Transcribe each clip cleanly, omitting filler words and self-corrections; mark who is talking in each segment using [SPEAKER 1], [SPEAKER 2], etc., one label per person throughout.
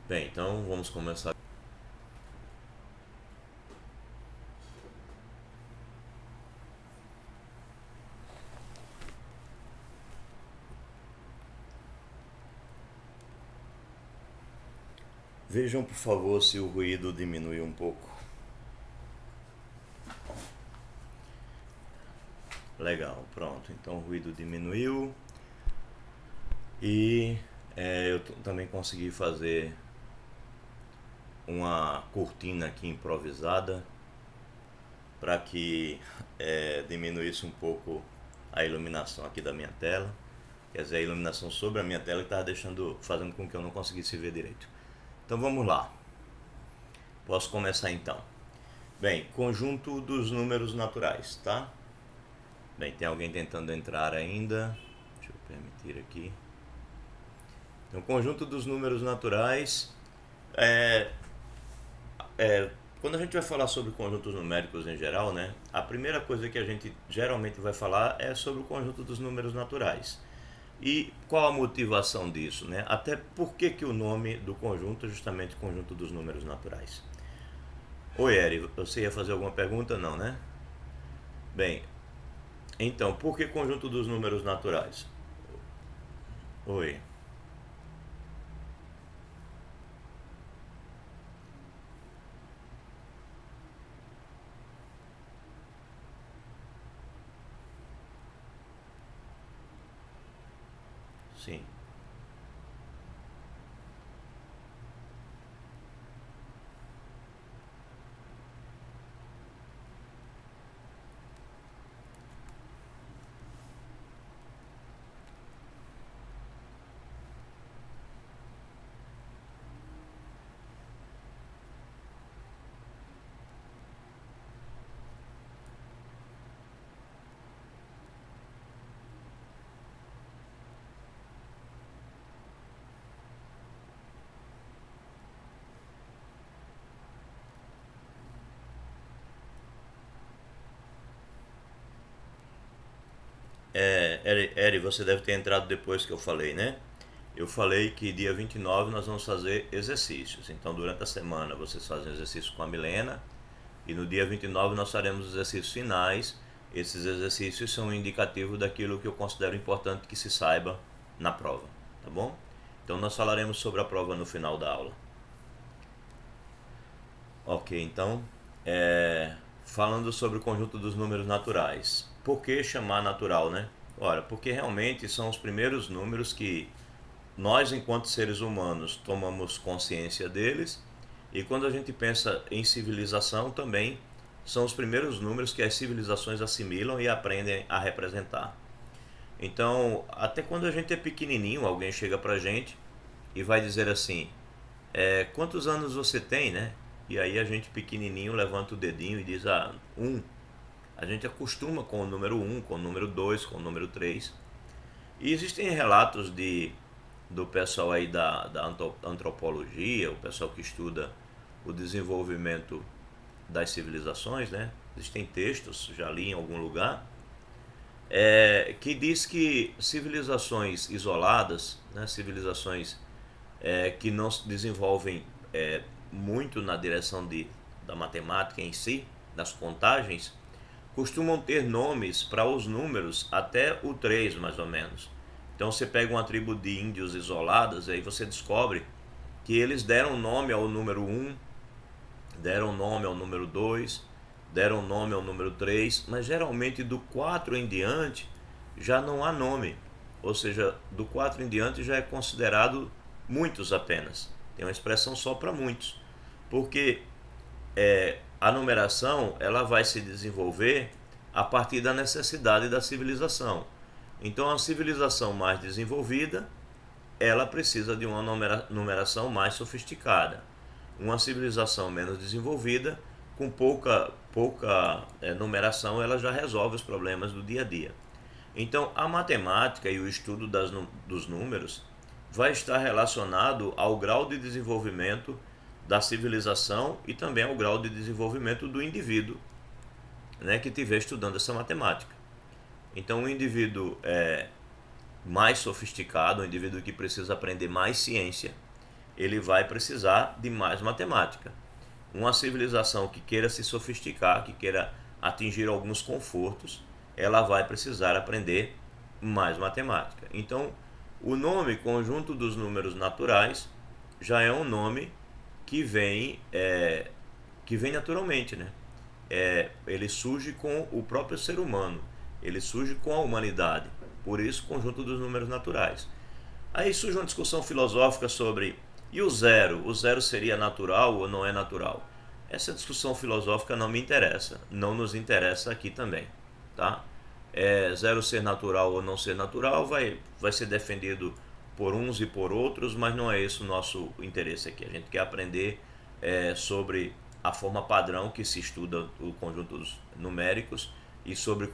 [SPEAKER 1] Bem, então vamos começar. Vejam, por favor, se o ruído diminui um pouco. Legal, pronto. Então o ruído diminuiu e eu também consegui fazer uma cortina aqui improvisada para que diminuísse um pouco a iluminação aqui da minha tela. Quer dizer, a iluminação sobre a minha tela que estava fazendo com que eu não conseguisse ver direito. Então vamos lá. Posso começar então. Bem, conjunto dos números naturais, tá? Bem, tem alguém tentando entrar ainda. Deixa eu permitir aqui. Então, conjunto dos números naturais é, quando a gente vai falar sobre conjuntos numéricos em geral, né? A primeira coisa que a gente geralmente vai falar é sobre o conjunto dos números naturais. E qual a motivação disso, né? Até por que o nome do conjunto é justamente conjunto dos números naturais? Oi, Eri, você ia fazer alguma pergunta? Não, né? Bem, então, por que conjunto dos números naturais? Oi. Sim. Eri, você deve ter entrado depois que eu falei, né? Eu falei que dia 29 nós vamos fazer exercícios. Então, durante a semana, vocês fazem exercícios com a Milena. E no dia 29 nós faremos os exercícios finais. Esses exercícios são um indicativo daquilo que eu considero importante que se saiba na prova, tá bom? Então, nós falaremos sobre a prova no final da aula. Ok, então, falando sobre o conjunto dos números naturais. Por que chamar natural, né? Ora, porque realmente são os primeiros números que nós, enquanto seres humanos, tomamos consciência deles, e quando a gente pensa em civilização também, são os primeiros números que as civilizações assimilam e aprendem a representar. Então, até quando a gente é pequenininho, alguém chega pra gente e vai dizer assim: quantos anos você tem, né? E aí a gente pequenininho levanta o dedinho e diz: ah, um. A gente acostuma com o número um, com o número 2, com o número 3. E existem relatos do pessoal aí da antropologia, o pessoal que estuda o desenvolvimento das civilizações, né? Existem textos, já li em algum lugar, que diz que civilizações isoladas, né, civilizações que não se desenvolvem muito na direção da matemática em si, das contagens, costumam ter nomes para os números até o 3 mais ou menos. Então você pega uma tribo de índios isoladas, aí você descobre que eles deram nome ao número um, deram nome ao número 2, deram nome ao número 3, mas geralmente do 4 em diante já não há nome. Ou seja, do 4 em diante já é considerado muitos apenas. Tem uma expressão só para muitos. Porque a numeração ela vai se desenvolver a partir da necessidade da civilização. Então a civilização mais desenvolvida ela precisa de uma numeração mais sofisticada. Uma civilização menos desenvolvida, com pouca numeração, ela já resolve os problemas do dia a dia. Então, a matemática e o estudo dos números vai estar relacionado ao grau de desenvolvimento da civilização e também ao grau de desenvolvimento do indivíduo, né, que estiver estudando essa matemática. Então, o indivíduo mais sofisticado, um indivíduo que precisa aprender mais ciência, ele vai precisar de mais matemática. Uma civilização que queira se sofisticar, que queira atingir alguns confortos, ela vai precisar aprender mais matemática. Então, o nome conjunto dos números naturais já é um nome que vem naturalmente, né? Ele surge com o próprio ser humano, ele surge com a humanidade, por isso conjunto dos números naturais. Aí surge uma discussão filosófica sobre, e o zero? O zero seria natural ou não é natural? Essa discussão filosófica não me interessa, não nos interessa aqui também, tá? Zero ser natural ou não ser natural vai ser defendido por uns e por outros, mas não é esse o nosso interesse aqui. A gente quer aprender sobre a forma padrão que se estuda o conjuntos numéricos e sobre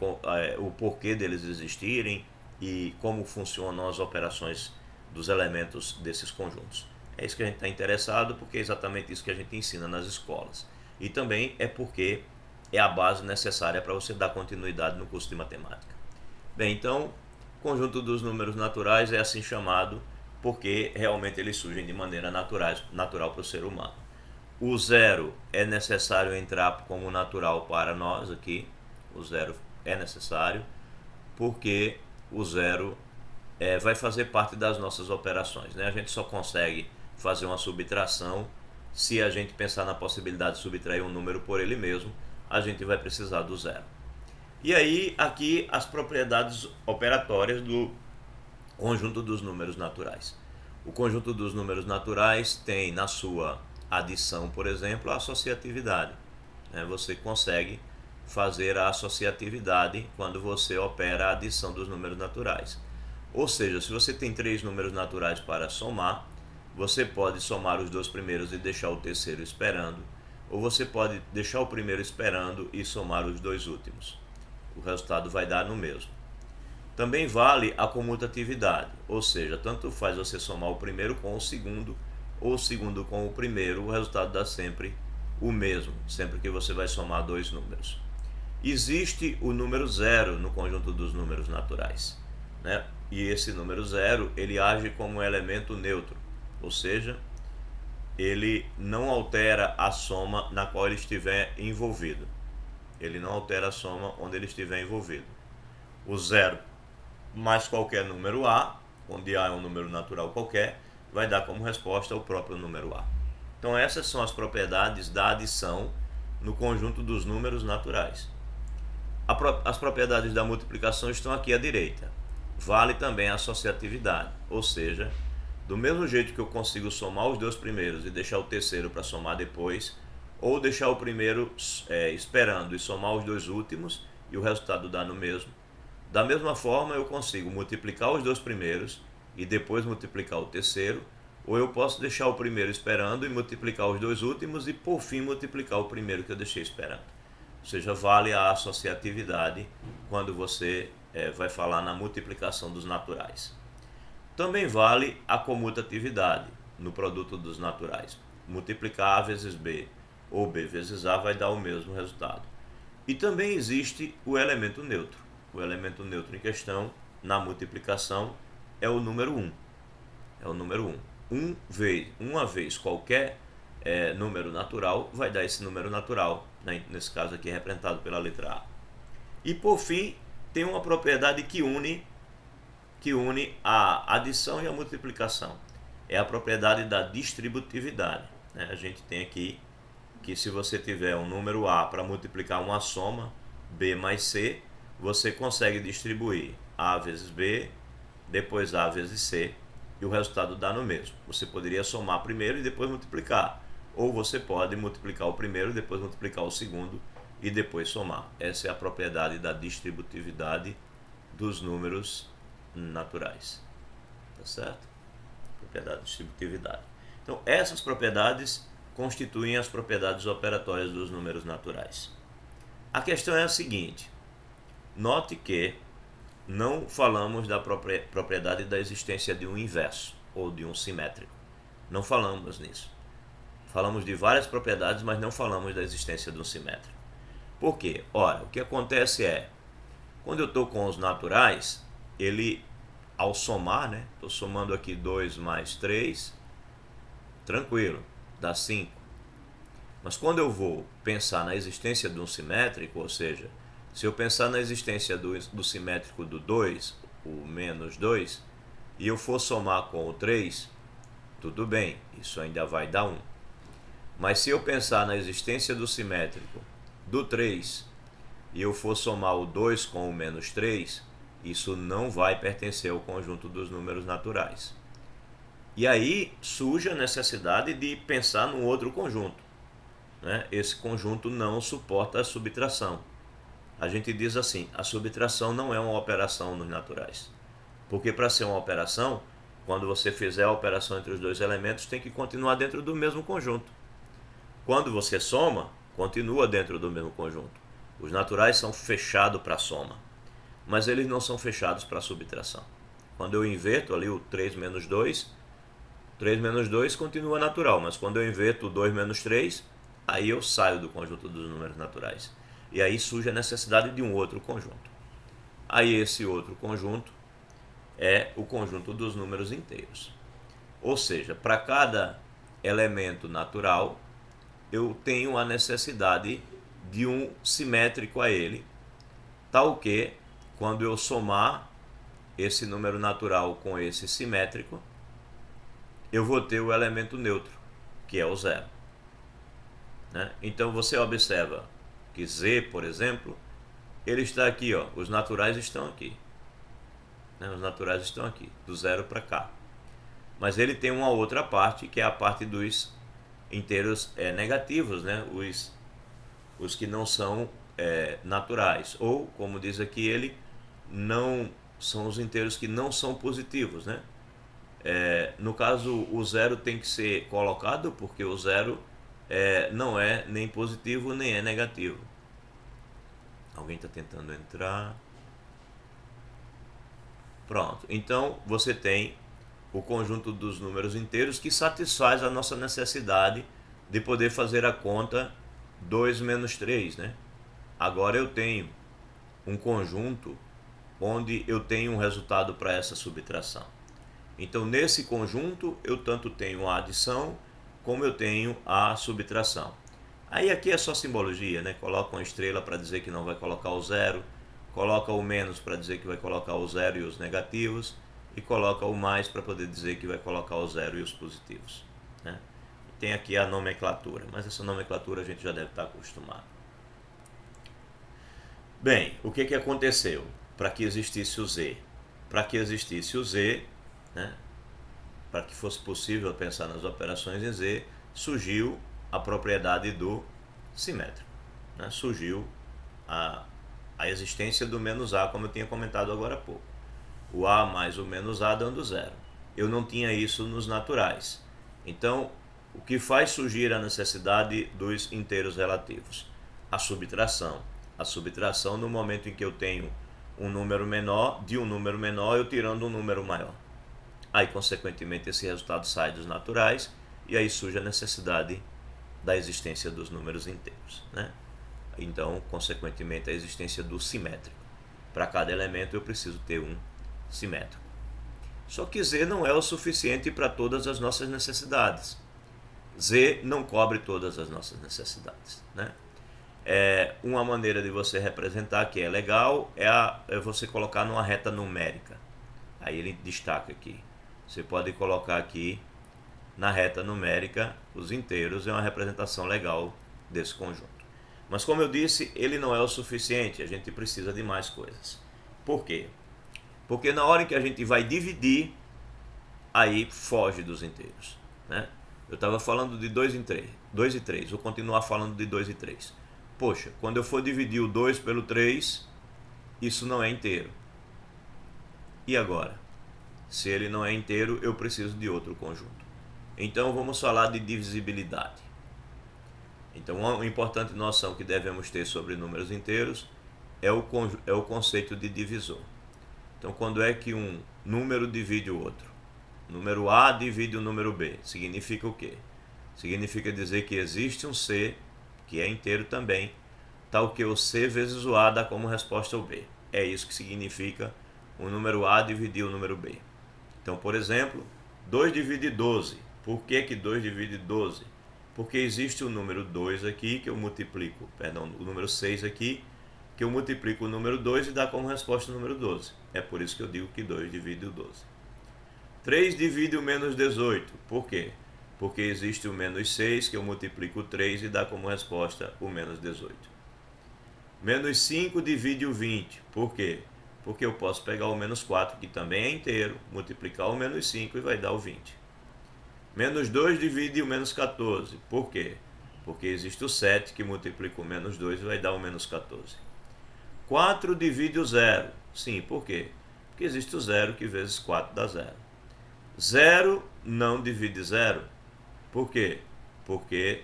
[SPEAKER 1] o porquê deles existirem e como funcionam as operações dos elementos desses conjuntos. É isso que a gente está interessado, porque é exatamente isso que a gente ensina nas escolas. E também é porque é a base necessária para você dar continuidade no curso de matemática. Bem, então, conjunto dos números naturais é assim chamado porque realmente eles surgem de maneira natural para o ser humano. O zero é necessário entrar como natural para nós aqui. O zero é necessário porque o zero vai fazer parte das nossas operações, né? A gente só consegue fazer uma subtração se a gente pensar na possibilidade de subtrair um número por ele mesmo. A gente vai precisar do zero. E aí, aqui, as propriedades operatórias do conjunto dos números naturais. O conjunto dos números naturais tem na sua adição, por exemplo, a associatividade. Você consegue fazer a associatividade quando você opera a adição dos números naturais. Ou seja, se você tem 3 números naturais para somar, você pode somar os 2 primeiros e deixar o terceiro esperando, ou você pode deixar o primeiro esperando e somar os 2 últimos. O resultado vai dar no mesmo. Também vale a comutatividade, ou seja, tanto faz você somar o primeiro com o segundo, ou o segundo com o primeiro, o resultado dá sempre o mesmo, sempre que você vai somar 2 números. Existe o número zero no conjunto dos números naturais, né? E esse número zero, ele age como um elemento neutro, ou seja, ele não altera a soma na qual ele estiver envolvido. Ele não altera a soma onde ele estiver envolvido. O zero mais qualquer número A, onde A é um número natural qualquer, vai dar como resposta o próprio número A. Então essas são as propriedades da adição no conjunto dos números naturais. As propriedades da multiplicação estão aqui à direita. Vale também a associatividade, ou seja, do mesmo jeito que eu consigo somar os 2 primeiros e deixar o terceiro para somar depois, ou deixar o primeiro esperando e somar os 2 últimos e o resultado dá no mesmo. Da mesma forma, eu consigo multiplicar os 2 primeiros e depois multiplicar o terceiro, ou eu posso deixar o primeiro esperando e multiplicar os 2 últimos e por fim multiplicar o primeiro que eu deixei esperando. Ou seja, vale a associatividade quando você vai falar na multiplicação dos naturais. Também vale a comutatividade no produto dos naturais. Multiplicar A vezes B ou B vezes A vai dar o mesmo resultado. E também existe o elemento neutro. O elemento neutro em questão, na multiplicação, é o número 1. É o número 1. Uma vez qualquer número natural vai dar esse número natural, né? Nesse caso aqui representado pela letra A. E por fim, tem uma propriedade que une a adição e a multiplicação. É a propriedade da distributividade. A gente tem aqui que se você tiver um número A para multiplicar uma soma, B mais C, você consegue distribuir A vezes B, depois A vezes C, e o resultado dá no mesmo. Você poderia somar primeiro e depois multiplicar, ou você pode multiplicar o primeiro, depois multiplicar o segundo e depois somar. Essa é a propriedade da distributividade dos números naturais. Tá certo? Propriedade da distributividade. Então, essas propriedades constituem as propriedades operatórias dos números naturais. A questão é a seguinte: note que não falamos da propriedade da existência de um inverso ou de um simétrico. Não falamos nisso. Falamos de várias propriedades, mas não falamos da existência de um simétrico. Por quê? Ora, o que acontece é, quando eu estou com os naturais, ele, ao somar, estou somando aqui 2 mais 3, Tranquilo, dá 5. Mas quando eu vou pensar na existência de um simétrico, ou seja, se eu pensar na existência do simétrico do 2, o menos 2, e eu for somar com o 3, tudo bem, isso ainda vai dar 1. Mas se eu pensar na existência do simétrico do 3 e eu for somar o 2 com o menos 3, isso não vai pertencer ao conjunto dos números naturais. E aí surge a necessidade de pensar num outro conjunto, né? Esse conjunto não suporta a subtração. A gente diz assim, a subtração não é uma operação nos naturais. Porque para ser uma operação, quando você fizer a operação entre os dois elementos, tem que continuar dentro do mesmo conjunto. Quando você soma, continua dentro do mesmo conjunto. Os naturais são fechados para soma, mas eles não são fechados para subtração. Quando eu inverto ali o 3 menos 2, 3 menos 2 continua natural, mas quando eu inverto o 2 menos 3, aí eu saio do conjunto dos números naturais. E aí surge a necessidade de um outro conjunto. Aí esse outro conjunto é o conjunto dos números inteiros. Ou seja, para cada elemento natural, eu tenho a necessidade de um simétrico a ele, tal que, quando eu somar esse número natural com esse simétrico, eu vou ter o elemento neutro, que é o zero. Né? Então você observa que z, por exemplo, ele está aqui, ó, os naturais estão aqui. Né? Os naturais estão aqui, do zero para cá. Mas ele tem uma outra parte, que é a parte dos inteiros negativos, né? Os que não são naturais. Ou, como diz aqui ele, não são os inteiros que não são positivos, né? No caso, o zero tem que ser colocado, porque o zero não é nem positivo nem é negativo. Alguém está tentando entrar. Pronto. Então, você tem o conjunto dos números inteiros que satisfaz a nossa necessidade de poder fazer a conta 2 menos 3, né? Agora eu tenho um conjunto onde eu tenho um resultado para essa subtração. Então, nesse conjunto, eu tanto tenho a adição como eu tenho a subtração. Aí aqui é só simbologia, né? Coloca uma estrela para dizer que não vai colocar o zero, coloca o menos para dizer que vai colocar o zero e os negativos, e coloca o mais para poder dizer que vai colocar o zero e os positivos. Né? Tem aqui a nomenclatura, mas essa nomenclatura a gente já deve estar acostumado. Bem, o que aconteceu para que existisse o z? Para que existisse o z, né, para que fosse possível pensar nas operações em z, surgiu a propriedade do simétrico. Né? Surgiu a existência do menos a, como eu tinha comentado agora há pouco. O a mais o menos a dando zero. Eu não tinha isso nos naturais. Então, o que faz surgir a necessidade dos inteiros relativos? A subtração. A subtração no momento em que eu tenho um número menor, de um número menor eu tirando um número maior. Aí, consequentemente, esse resultado sai dos naturais e aí surge a necessidade da existência dos números inteiros. Né? Então, consequentemente, a existência do simétrico. Para cada elemento eu preciso ter um simétrico. Só que z não é o suficiente para todas as nossas necessidades. Z não cobre todas as nossas necessidades. Né? Uma maneira de você representar que é legal é você colocar numa reta numérica. Aí ele destaca aqui. Você pode colocar aqui na reta numérica os inteiros, é uma representação legal desse conjunto. Mas como eu disse, ele não é o suficiente, a gente precisa de mais coisas. Por quê? Porque na hora em que a gente vai dividir, aí foge dos inteiros. Né? Eu estava falando de 2 e 3, vou continuar falando de 2 e 3. Poxa, quando eu for dividir o 2 pelo 3, isso não é inteiro. E agora? Se ele não é inteiro, eu preciso de outro conjunto. Então vamos falar de divisibilidade. Então uma importante noção que devemos ter sobre números inteiros é o conceito de divisor. Então, quando é que um número divide o outro? O número A divide o número B. Significa o quê? Significa dizer que existe um C, que é inteiro também, tal que o C vezes o A dá como resposta o B. É isso que significa o número A dividir o número B. Então, por exemplo, 2 divide 12. Por que que 2 divide 12? Porque existe o número 2 aqui que eu multiplico, perdão, o número 6 aqui, que eu multiplico o número 2 e dá como resposta o número 12. É por isso que eu digo que 2 divide o 12. 3 divide o menos 18. Por quê? Porque existe o menos 6 que eu multiplico o 3 e dá como resposta o menos 18. Menos 5 divide o 20. Por quê? Porque eu posso pegar o menos 4, que também é inteiro, multiplicar o menos 5 e vai dar o 20. Menos 2 divide o menos 14. Por quê? Porque existe o 7 que multiplica o menos 2 e vai dar o menos 14. 4 divide o 0. Sim, por quê? Porque existe o 0 que vezes 4 dá 0. 0 não divide 0. Por quê? Porque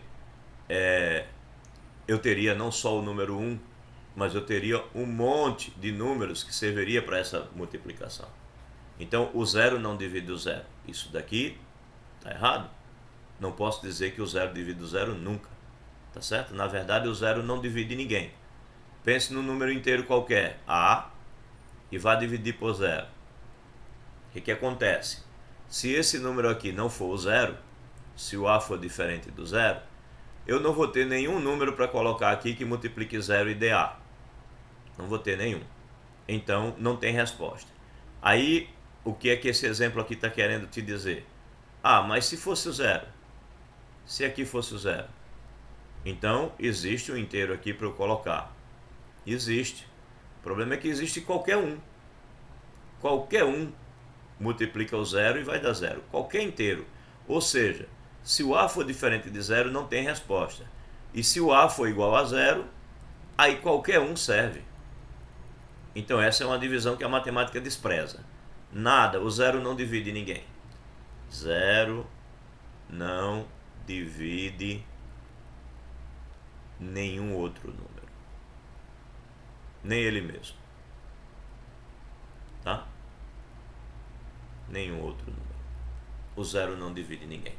[SPEAKER 1] eu teria não só o número 1, mas eu teria um monte de números que serviria para essa multiplicação. Então o 0 não divide o 0. Isso daqui está errado. Não posso dizer que o 0 divide o 0 nunca. Tá certo? Na verdade, o 0 não divide ninguém. Pense num número inteiro qualquer, A, e vá dividir por 0. O que acontece? Se esse número aqui não for o 0, se o A for diferente do 0, eu não vou ter nenhum número para colocar aqui que multiplique 0 e dê A. Não vou ter nenhum. Então, não tem resposta. Aí, o que é que esse exemplo aqui está querendo te dizer? Ah, mas se fosse o 0? Se aqui fosse o 0? Então, existe um inteiro aqui para eu colocar. Existe. O problema é que existe qualquer um. Qualquer um multiplica o 0 e vai dar 0. Qualquer inteiro. Ou seja, se o A for diferente de 0, não tem resposta. E se o A for igual a 0, aí qualquer um serve. Então essa é uma divisão que a matemática despreza. Nada, o 0 não divide ninguém. 0 não divide nenhum outro número. Nem ele mesmo. Tá? Nenhum outro número. O 0 não divide ninguém.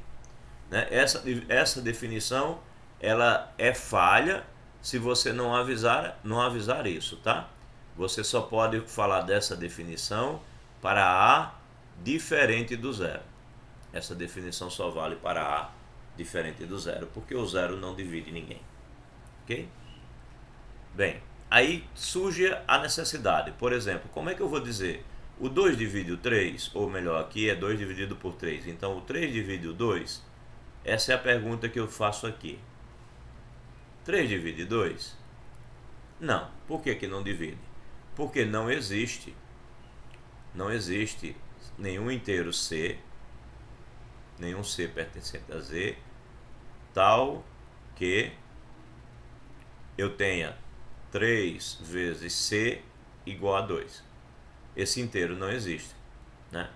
[SPEAKER 1] Né? Essa definição ela é falha se você não avisar isso, tá? Você só pode falar dessa definição para A diferente do 0. Essa definição só vale para A diferente do 0, porque o 0 não divide ninguém. Ok? Bem, aí surge a necessidade. Por exemplo, como é que eu vou dizer o 2 divide o 3? Ou melhor, aqui é 2 dividido por 3. Então, o 3 divide o 2? Essa é a pergunta que eu faço aqui. 3 divide 2? Não. Por que que não divide? Porque não existe nenhum inteiro C, nenhum C pertencente a Z, tal que eu tenha 3 vezes C igual a 2. Esse inteiro não existe, né?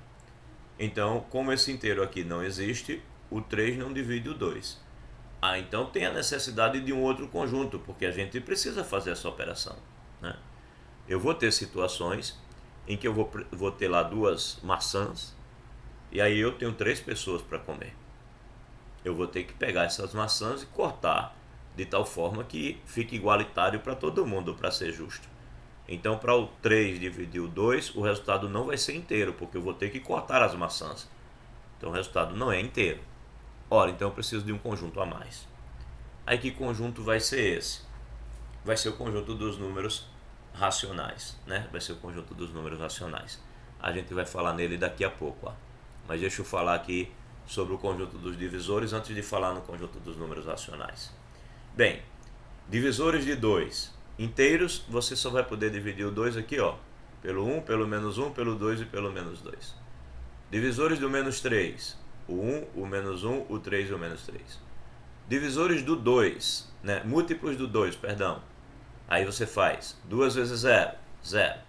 [SPEAKER 1] Então, como esse inteiro aqui não existe, o 3 não divide o 2. Ah, então tem a necessidade de um outro conjunto, porque a gente precisa fazer essa operação, né? Eu vou ter situações em que eu vou ter lá 2 maçãs e aí eu tenho 3 pessoas para comer. Eu vou ter que pegar essas maçãs e cortar de tal forma que fique igualitário para todo mundo, para ser justo. Então, para o 3 dividir o 2, o resultado não vai ser inteiro, porque eu vou ter que cortar as maçãs. Então, o resultado não é inteiro. Ora, então eu preciso de um conjunto a mais. Aí, que conjunto vai ser esse? Vai ser o conjunto dos números racionais, né? Vai ser o conjunto dos números racionais. A gente vai falar nele daqui a pouco, ó. Mas deixa eu falar aqui sobre o conjunto dos divisores antes de falar no conjunto dos números racionais. Bem, divisores de 2 inteiros, você só vai poder dividir o 2 aqui, ó, pelo 1, pelo menos 1, pelo 2 e pelo menos 2. Divisores do menos 3, o 1, o menos 1, o 3 e o menos 3. Divisores do 2, né? Múltiplos do 2, perdão. Aí você faz 2 vezes 0, 0.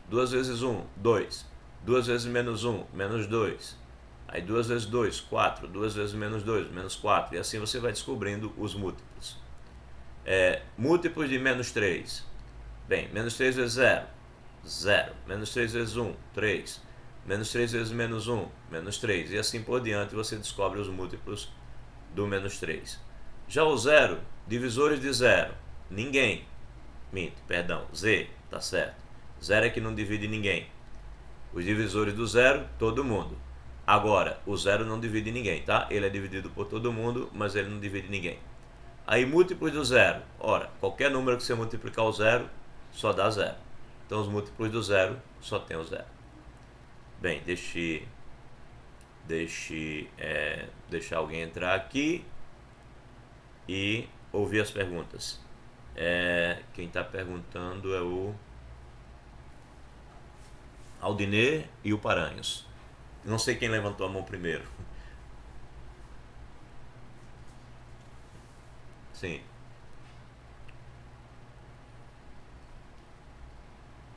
[SPEAKER 1] 2 vezes 1, 2. 2 vezes menos 1, menos 2. Aí 2 vezes 2, 4. 2 vezes menos 2, menos 4. E assim você vai descobrindo os múltiplos. Múltiplos de menos 3. Bem, menos 3 vezes 0, 0. Menos 3 vezes 1, 3. Menos 3 vezes menos 1, menos 3. E assim por diante você descobre os múltiplos do menos 3. Já o 0, divisores de 0. Ninguém. Minto, perdão, Z, tá certo. 0 é que não divide ninguém. Os divisores do 0, todo mundo. Agora, o zero não divide ninguém, tá? Ele é dividido por todo mundo, mas ele não divide ninguém. Aí, múltiplos do zero. Ora, qualquer número que você multiplicar o zero, só dá zero. Então, os múltiplos do zero só tem o zero. Bem, deixar alguém entrar aqui e ouvir as perguntas. Quem está perguntando é o Aldinê e o Paranhos. Não sei quem levantou a mão primeiro. Sim.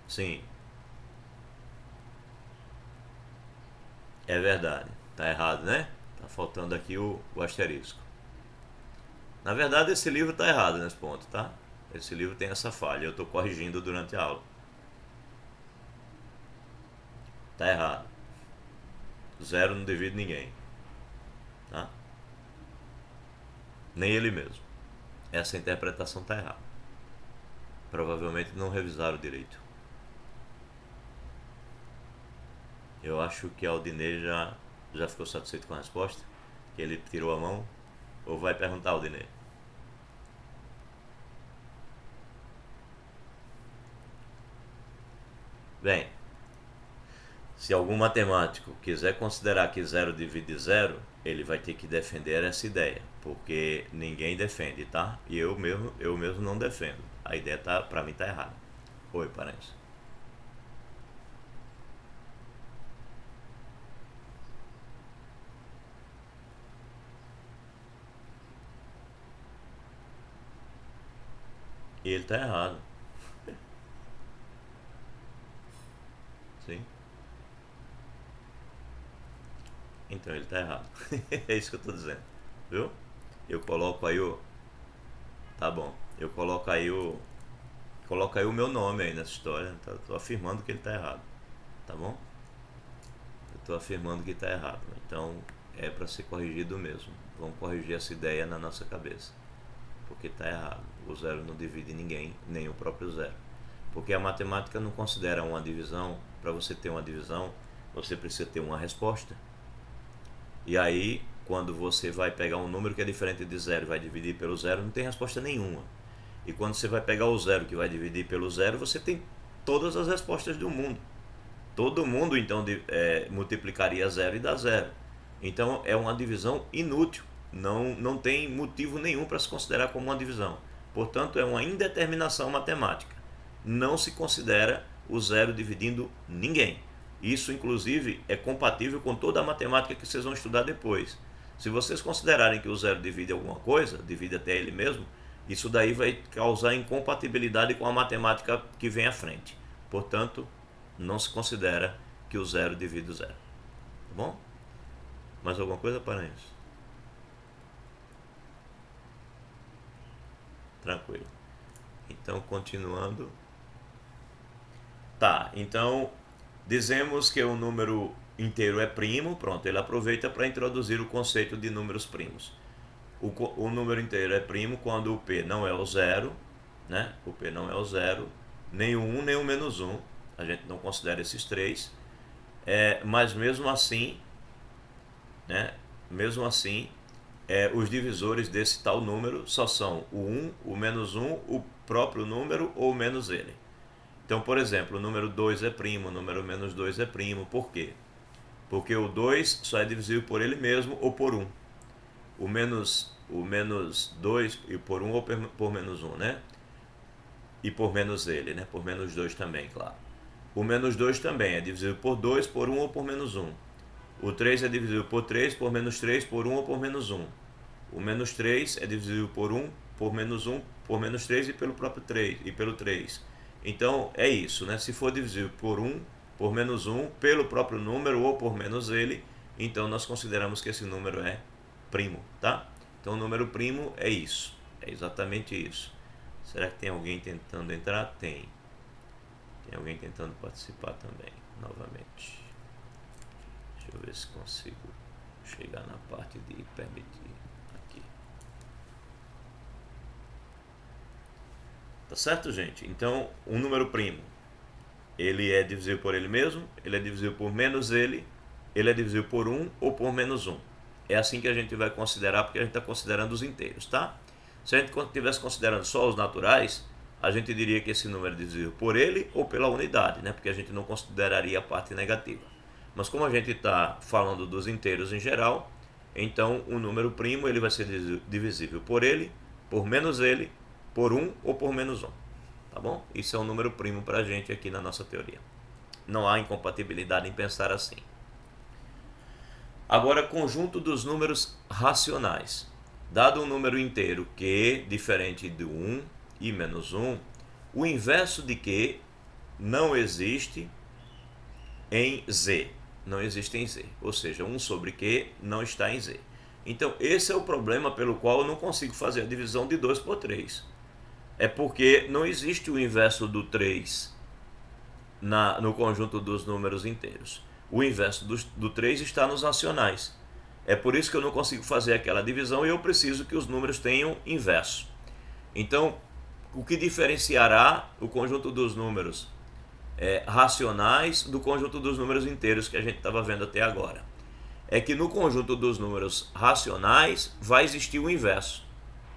[SPEAKER 1] Sim. É verdade. Tá errado, né? Tá faltando aqui o asterisco. Na verdade, esse livro tá errado nesse ponto, tá? Esse livro tem essa falha. Eu tô corrigindo durante a aula. Tá errado. Zero não divide ninguém. Tá? Nem ele mesmo. Essa interpretação tá errada. Provavelmente não revisaram direito. Eu acho que Aldinei já ficou satisfeito com a resposta. Que ele tirou a mão. Ou vai perguntar, Aldinei? Bem, se algum matemático quiser considerar que zero divide zero, ele vai ter que defender essa ideia, porque ninguém defende, tá? E eu mesmo não defendo. A ideia tá, para mim tá errada. Oi, parente. E ele tá errado. Sim. Então ele tá errado. É isso que eu tô dizendo. Viu? Eu coloco aí o. Tá bom. Eu coloco aí o. Coloca aí o meu nome aí nessa história. Tô afirmando que ele tá errado. Tá bom? Eu tô afirmando que tá errado. Então é para ser corrigido mesmo. Vamos corrigir essa ideia na nossa cabeça. Porque tá errado. O zero não divide ninguém, nem o próprio zero. Porque a matemática não considera uma divisão. Para você ter uma divisão, você precisa ter uma resposta. E aí, quando você vai pegar um número que é diferente de zero e vai dividir pelo zero, não tem resposta nenhuma. E quando você vai pegar o zero que vai dividir pelo zero, você tem todas as respostas do mundo. Todo mundo então multiplicaria zero e dá zero. Então é uma divisão inútil. Não tem motivo nenhum para se considerar como uma divisão. Portanto, é uma indeterminação matemática. Não se considera o zero dividindo ninguém. Isso, inclusive, é compatível com toda a matemática que vocês vão estudar depois. Se vocês considerarem que o zero divide alguma coisa, divide até ele mesmo, isso daí vai causar incompatibilidade com a matemática que vem à frente. Portanto, não se considera que o zero divide o zero. Tá bom? Mais alguma coisa, Paranhos? Tranquilo. Então, continuando. Tá, então dizemos que o número inteiro é primo. Pronto, ele aproveita para introduzir o conceito de números primos. O número inteiro é primo quando o P não é o zero, né? O P não é o zero, nem o 1 nem o menos 1. A gente não considera esses três. Mas mesmo assim, né? Mesmo assim, os divisores desse tal número só são o 1, o menos 1, o próprio número ou menos ele. Então, por exemplo, o número 2 é primo, o número menos 2 é primo. Por quê? Porque o 2 só é divisível por ele mesmo ou por 1. O menos 2 e por 1 ou por menos 1, né? E por menos ele, né? Por menos 2 também, claro. O menos 2 também é divisível por 2, por 1 ou por menos 1. O 3 é divisível por 3, por menos 3, por 1 ou por menos 1. O menos 3 é divisível por 1, por menos 1, por menos 3 e pelo próprio 3 e pelo 3. Então é isso, né? Se for divisível por 1, por menos 1, pelo próprio número ou por menos ele, então nós consideramos que esse número é primo, tá? Então o número primo é isso, é exatamente isso. Será que tem alguém tentando entrar? Tem. Tem alguém tentando participar também, novamente. Deixa eu ver se consigo chegar na parte de permitir aqui. Tá certo, gente? Então, número primo, ele é divisível por ele mesmo, ele é divisível por menos ele ele é divisível por 1 ou por menos 1. É assim que a gente vai considerar, porque a gente está considerando os inteiros, tá? Se a gente estivesse considerando só os naturais, a gente diria que esse número é divisível por ele ou pela unidade, né? Porque a gente não consideraria a parte negativa. Mas como a gente está falando dos inteiros em geral, então o número primo ele vai ser divisível por ele, por menos ele, por 1 ou por menos 1. Tá bom? Isso é um número primo para a gente aqui na nossa teoria. Não há incompatibilidade em pensar assim. Agora, conjunto dos números racionais. Dado um número inteiro Q diferente de 1 e menos 1, o inverso de Q não existe em Z. Não existe em Z. Ou seja, 1 sobre Q não está em Z. Então, esse é o problema pelo qual eu não consigo fazer a divisão de 2 por 3. É porque não existe o inverso do 3 no conjunto dos números inteiros. O inverso do 3 está nos racionais. É por isso que eu não consigo fazer aquela divisão e eu preciso que os números tenham inverso. Então, o que diferenciará o conjunto dos números racionais do conjunto dos números inteiros que a gente estava vendo até agora? É que no conjunto dos números racionais vai existir o inverso,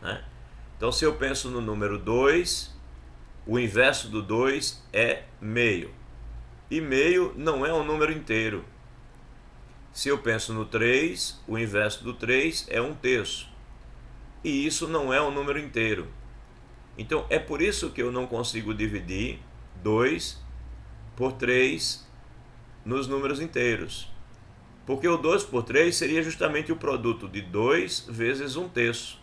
[SPEAKER 1] né? Então, se eu penso no número 2, o inverso do 2 é meio. E meio não é um número inteiro. Se eu penso no 3, o inverso do 3 é 1/3. E isso não é um número inteiro. Então, é por isso que eu não consigo dividir 2 por 3 nos números inteiros. Porque o 2 por 3 seria justamente o produto de 2 vezes 1/3.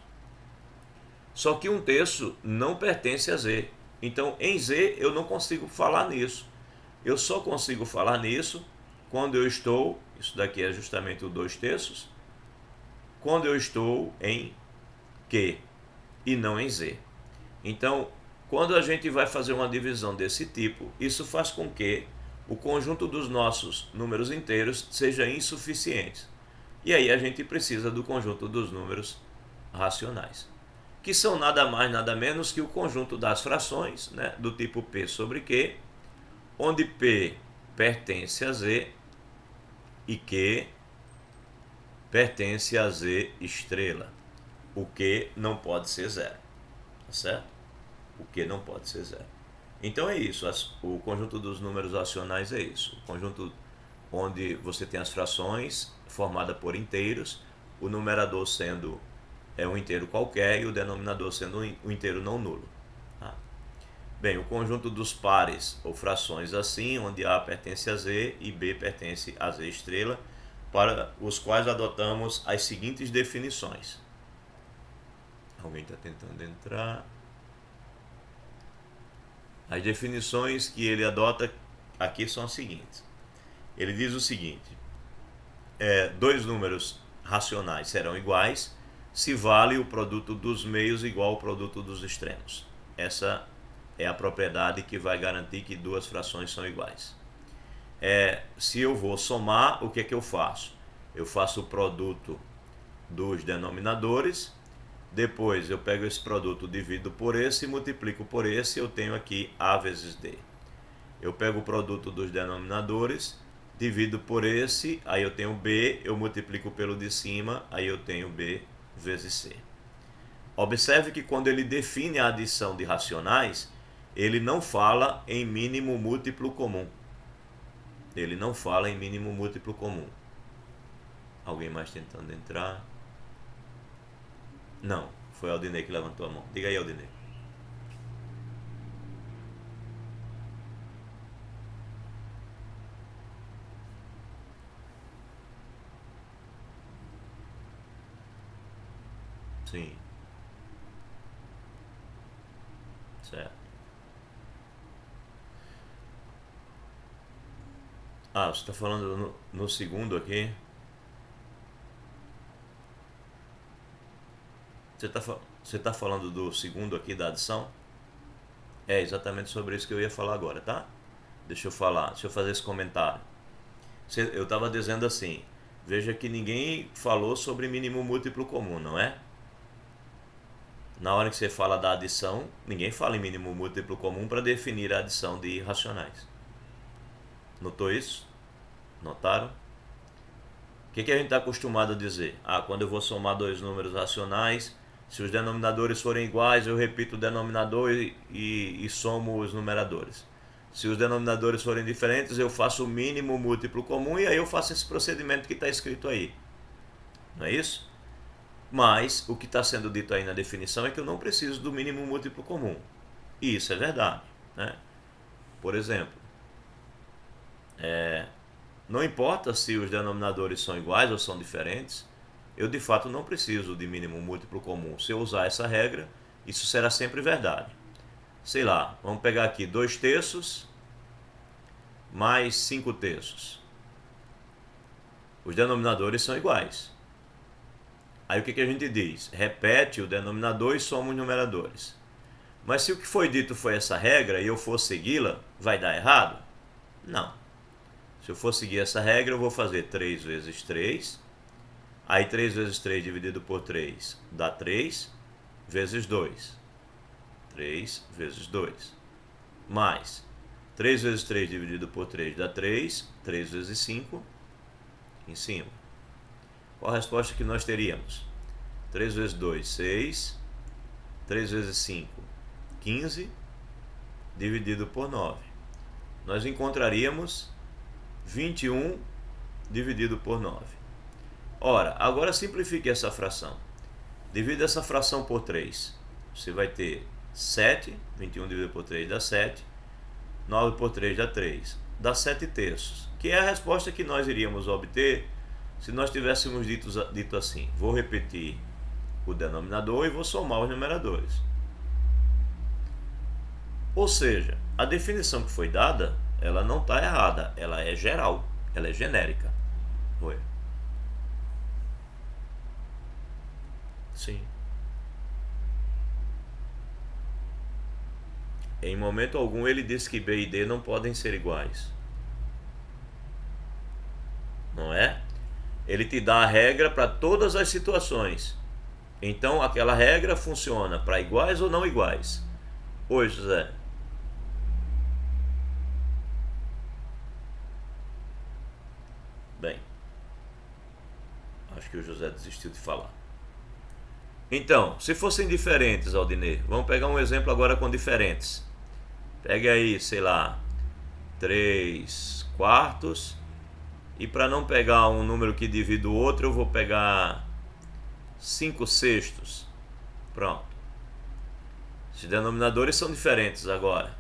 [SPEAKER 1] Só que 1/3 não pertence a Z. Então, em Z, eu não consigo falar nisso. Eu só consigo falar nisso quando eu estou, isso daqui é justamente o 2/3, quando eu estou em Q e não em Z. Então, quando a gente vai fazer uma divisão desse tipo, isso faz com que o conjunto dos nossos números inteiros seja insuficiente. E aí a gente precisa do conjunto dos números racionais, que são nada mais nada menos que o conjunto das frações, né, do tipo P sobre Q, onde P pertence a Z e Q pertence a Z estrela. O Q não pode ser zero, tá certo? O Q não pode ser zero. Então é isso, o conjunto dos números racionais é isso. O conjunto onde você tem as frações formadas por inteiros, o numerador sendo um inteiro qualquer e o denominador sendo um inteiro não nulo. Tá? Bem, o conjunto dos pares ou frações assim, onde A pertence a Z e B pertence a Z estrela, para os quais adotamos as seguintes definições. Alguém está tentando entrar. As definições que ele adota aqui são as seguintes. Ele diz o seguinte: dois números racionais serão iguais se vale o produto dos meios igual ao produto dos extremos. Essa é a propriedade que vai garantir que duas frações são iguais. Se eu vou somar, o que é que eu faço? Eu faço o produto dos denominadores, depois eu pego esse produto, divido por esse e multiplico por esse, eu tenho aqui A vezes D. Eu pego o produto dos denominadores, divido por esse, aí eu tenho B, eu multiplico pelo de cima, aí eu tenho B vezes C. Observe que quando ele define a adição de racionais, ele não fala em mínimo múltiplo comum. Ele não fala em mínimo múltiplo comum. Alguém mais tentando entrar? Não, foi o Aldinei que levantou a mão. Diga aí, Aldinei. Sim. Certo. Você está falando no segundo aqui? Você tá falando do segundo aqui da adição? É exatamente sobre isso que eu ia falar agora, tá? Deixa eu fazer esse comentário. Eu estava dizendo assim, veja que ninguém falou sobre mínimo múltiplo comum, não é? Na hora que você fala da adição, ninguém fala em mínimo múltiplo comum para definir a adição de racionais. Notou isso? Notaram? O que a gente está acostumado a dizer? Quando eu vou somar dois números racionais, se os denominadores forem iguais, eu repito o denominador e somo os numeradores. Se os denominadores forem diferentes, eu faço o mínimo múltiplo comum e aí eu faço esse procedimento que está escrito aí. Não é isso? Mas o que está sendo dito aí na definição é que eu não preciso do mínimo múltiplo comum. E isso é verdade, né? Por exemplo, não importa se os denominadores são iguais ou são diferentes, eu de fato não preciso de mínimo múltiplo comum. Se eu usar essa regra, isso será sempre verdade. Sei lá, vamos pegar aqui 2 terços mais 5 terços. Os denominadores são iguais. Aí o que a gente diz? Repete o denominador e soma os numeradores. Mas se o que foi dito foi essa regra e eu for segui-la, vai dar errado? Não. Se eu for seguir essa regra, eu vou fazer 3 vezes 3. Aí 3 vezes 3 dividido por 3 dá 3 vezes 2. 3 vezes 2. Mais 3 vezes 3 dividido por 3 dá 3. 3 vezes 5 em cima. Qual a resposta que nós teríamos? 3 vezes 2, 6. 3 vezes 5, 15. Dividido por 9. Nós encontraríamos 21 dividido por 9. Ora, agora simplifique essa fração. Divida essa fração por 3. Você vai ter 7. 21 dividido por 3 dá 7. 9 por 3 dá 3. Dá 7 terços. Que é a resposta que nós iríamos obter se nós tivéssemos dito assim. Vou repetir o denominador e vou somar os numeradores. Ou seja, a definição que foi dada, ela não está errada. Ela é geral. Ela é genérica. Oi. Sim. Em momento algum ele diz que B e D não podem ser iguais. Não é? Ele te dá a regra para todas as situações. Então aquela regra funciona para iguais ou não iguais. Oi, José. Bem, acho que o José desistiu de falar. Então, se fossem diferentes, Aldinei, vamos pegar um exemplo agora com diferentes. Pegue aí, sei lá, 3 quartos. E para não pegar um número que divide o outro, eu vou pegar 5 sextos. Pronto. Os denominadores são diferentes agora.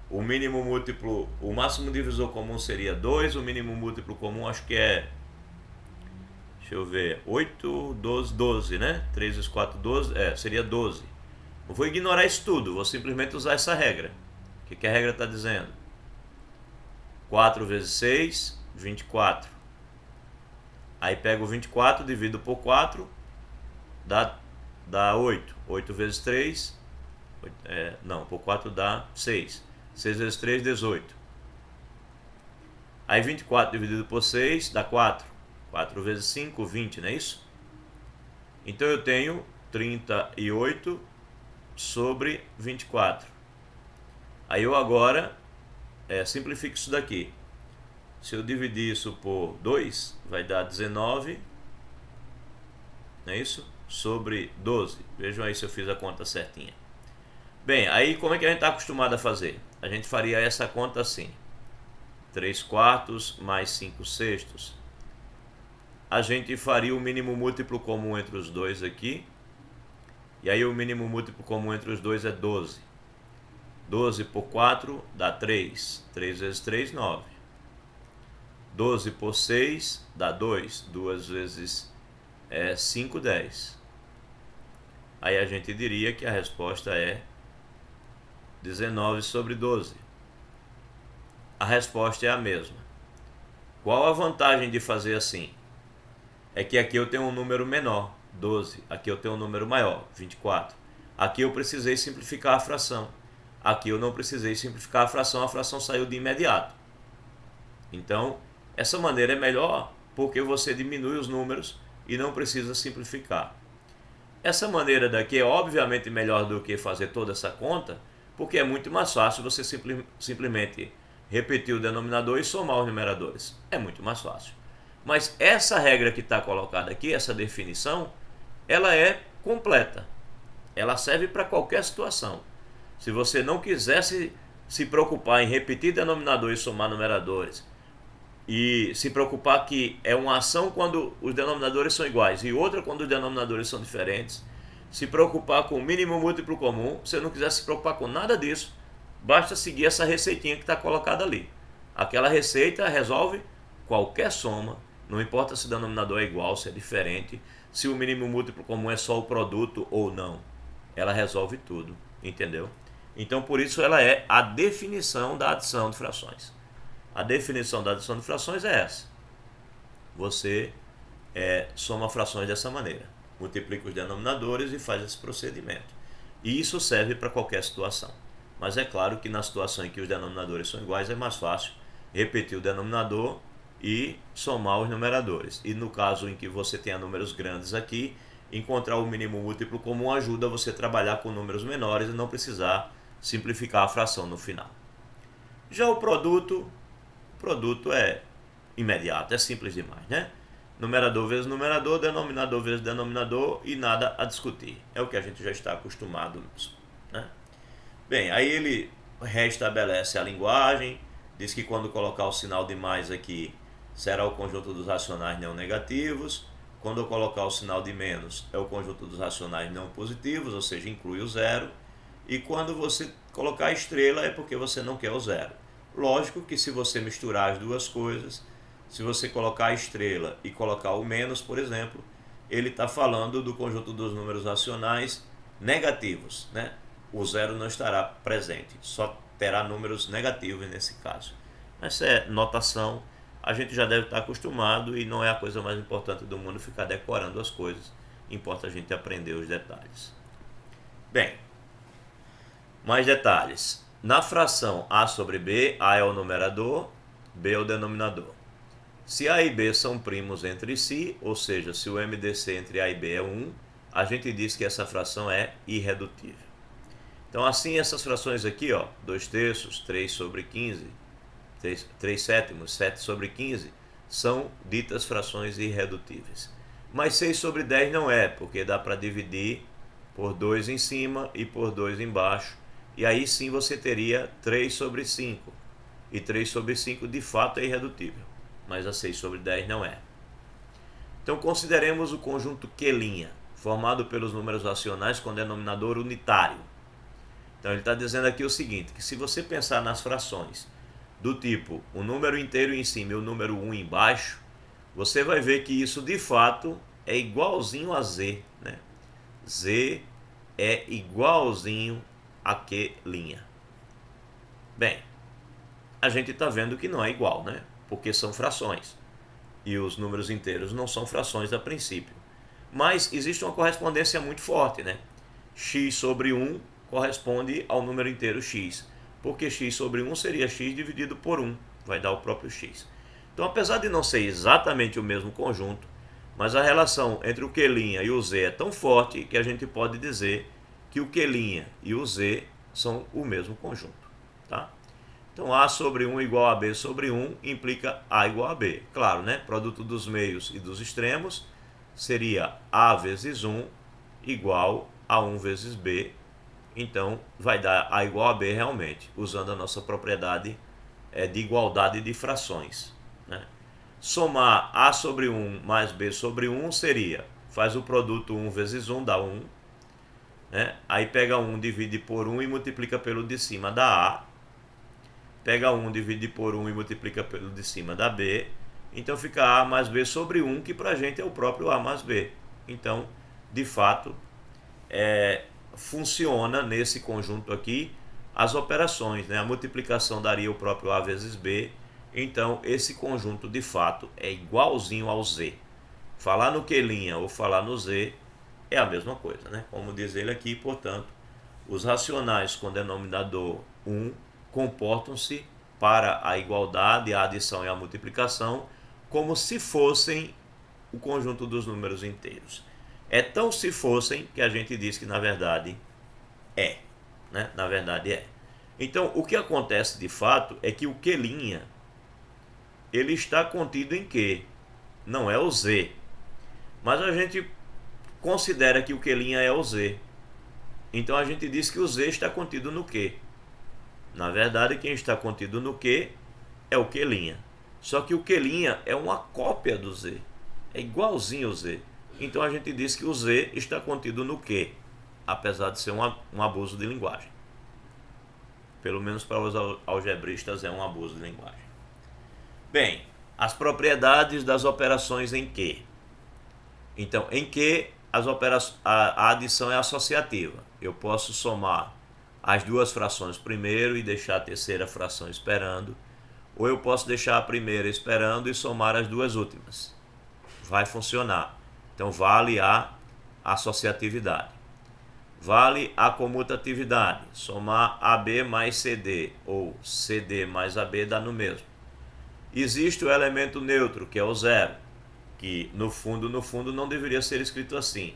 [SPEAKER 1] O mínimo múltiplo, o máximo divisor comum seria 2, o mínimo múltiplo comum acho que é, deixa eu ver, 8, 12, 12, né? 3 vezes 4, 12, seria 12. Eu vou ignorar isso tudo, vou simplesmente usar essa regra. O que a regra está dizendo? 4 vezes 6, 24. Aí pego o 24, divido por 4, dá 8. 8 vezes 3, por 4 dá 6. 6 vezes 3, 18. Aí 24 dividido por 6 dá 4. 4 vezes 5, 20, não é isso? Então eu tenho 38 sobre 24. Aí eu agora simplifico isso daqui. Se eu dividir isso por 2, vai dar 19, não é isso? Sobre 12. Vejam aí se eu fiz a conta certinha. Bem, aí como é que a gente está acostumado a fazer? A gente faria essa conta assim. 3 quartos mais 5 sextos. A gente faria o mínimo múltiplo comum entre os dois aqui. E aí o mínimo múltiplo comum entre os dois é 12. 12 por 4 dá 3. 3 vezes 3, 9. 12 por 6 dá 2. 2 vezes 5, 10. Aí a gente diria que a resposta é 19 sobre 12. A resposta é a mesma. Qual a vantagem de fazer assim? É que aqui eu tenho um número menor, 12. Aqui eu tenho um número maior, 24. Aqui eu precisei simplificar a fração. Aqui eu não precisei simplificar a fração saiu de imediato. Então, essa maneira é melhor porque você diminui os números e não precisa simplificar. Essa maneira daqui é obviamente melhor do que fazer toda essa conta, porque é muito mais fácil você simplesmente repetir o denominador e somar os numeradores. É muito mais fácil. Mas essa regra que está colocada aqui, essa definição, ela é completa. Ela serve para qualquer situação. Se você não quisesse se preocupar em repetir denominador e somar numeradores, e se preocupar que é uma ação quando os denominadores são iguais e outra quando os denominadores são diferentes, se preocupar com o mínimo múltiplo comum, se não quiser se preocupar com nada disso, basta seguir essa receitinha que está colocada ali. Aquela receita resolve qualquer soma, não importa se o denominador é igual, se é diferente, se o mínimo múltiplo comum é só o produto ou não. Ela resolve tudo, entendeu? Então, por isso, ela é a definição da adição de frações. A definição da adição de frações é essa. Você soma frações dessa maneira. Multiplica os denominadores e faz esse procedimento. E isso serve para qualquer situação. Mas é claro que na situação em que os denominadores são iguais, é mais fácil repetir o denominador e somar os numeradores. E no caso em que você tenha números grandes aqui, encontrar o mínimo múltiplo comum ajuda você a trabalhar com números menores e não precisar simplificar a fração no final. Já o produto é imediato, é simples demais, né? Numerador vezes numerador, denominador vezes denominador e nada a discutir. É o que a gente já está acostumado, né? Bem, aí ele restabelece a linguagem, diz que quando colocar o sinal de mais aqui, será o conjunto dos racionais não negativos. Quando eu colocar o sinal de menos, é o conjunto dos racionais não positivos, ou seja, inclui o zero. E quando você colocar a estrela, é porque você não quer o zero. Lógico que se você misturar as duas coisas, se você colocar a estrela e colocar o menos, por exemplo, ele está falando do conjunto dos números racionais negativos, né? O zero não estará presente, só terá números negativos nesse caso. Essa é notação, a gente já deve estar acostumado e não é a coisa mais importante do mundo ficar decorando as coisas, importa a gente aprender os detalhes. Bem, mais detalhes. Na fração A sobre B, A é o numerador, B é o denominador. Se A e B são primos entre si, ou seja, se o MDC entre A e B é 1, a gente diz que essa fração é irredutível. Então, assim, essas frações aqui, 2 terços, 3 sobre 15, 3 sétimos, 7 sobre 15, são ditas frações irredutíveis. Mas 6 sobre 10 não é, porque dá para dividir por 2 em cima e por 2 embaixo. E aí sim você teria 3 sobre 5. E 3 sobre 5 de fato é irredutível, mas a 6 sobre 10 não é. Então consideremos o conjunto Q', formado pelos números racionais com denominador unitário. Então ele está dizendo aqui o seguinte, que se você pensar nas frações do tipo o número inteiro em cima e o número 1 embaixo, você vai ver que isso de fato é igualzinho a Z, né? Z é igualzinho a Q'. Bem, a gente está vendo que não é igual, né? Porque são frações. E os números inteiros não são frações a princípio. Mas existe uma correspondência muito forte, né? X sobre 1 corresponde ao número inteiro x. Porque x sobre 1 seria x dividido por 1. Vai dar o próprio x. Então, apesar de não ser exatamente o mesmo conjunto, mas a relação entre o Q' e o Z é tão forte que a gente pode dizer que o Q' e o Z são o mesmo conjunto, tá? Então, A sobre 1 igual a B sobre 1 implica A igual a B. Claro, né? Produto dos meios e dos extremos seria A vezes 1 igual a 1 vezes B. Então, vai dar A igual a B realmente, usando a nossa propriedade de igualdade de frações, né? Somar A sobre 1 mais B sobre 1 seria, faz o produto 1 vezes 1, dá 1. Né? Aí pega 1, divide por 1 e multiplica pelo de cima da A. Pega 1, divide por 1 e multiplica pelo de cima da B. Então fica A mais B sobre 1, que para a gente é o próprio A mais B. Então, de fato, funciona nesse conjunto aqui as operações, né? A multiplicação daria o próprio A vezes B. Então, esse conjunto, de fato, é igualzinho ao Z. Falar no Q' ou falar no Z é a mesma coisa, né? Como diz ele aqui, portanto, os racionais com denominador 1 comportam-se para a igualdade, a adição e a multiplicação como se fossem o conjunto dos números inteiros. É tão se fossem que a gente diz que na verdade é, né? Na verdade é. Então, o que acontece de fato é que o Q' ele está contido em Q, não é o Z. Mas a gente considera que o Q' é o Z. Então a gente diz que o Z está contido no Q. Na verdade, quem está contido no Q é o Q'. Só que o Q' é uma cópia do Z. É igualzinho ao Z. Então a gente diz que o Z está contido no Q, apesar de ser um abuso de linguagem. Pelo menos para os algebristas é um abuso de linguagem. Bem, as propriedades das operações em Q. Então, em Q, a adição é associativa. Eu posso somar as duas frações primeiro e deixar a terceira fração esperando, ou eu posso deixar a primeira esperando e somar as duas últimas. Vai funcionar. Então, vale a associatividade. Vale a comutatividade. Somar AB mais CD ou CD mais AB dá no mesmo. Existe o elemento neutro, que é o zero, que no fundo não deveria ser escrito assim.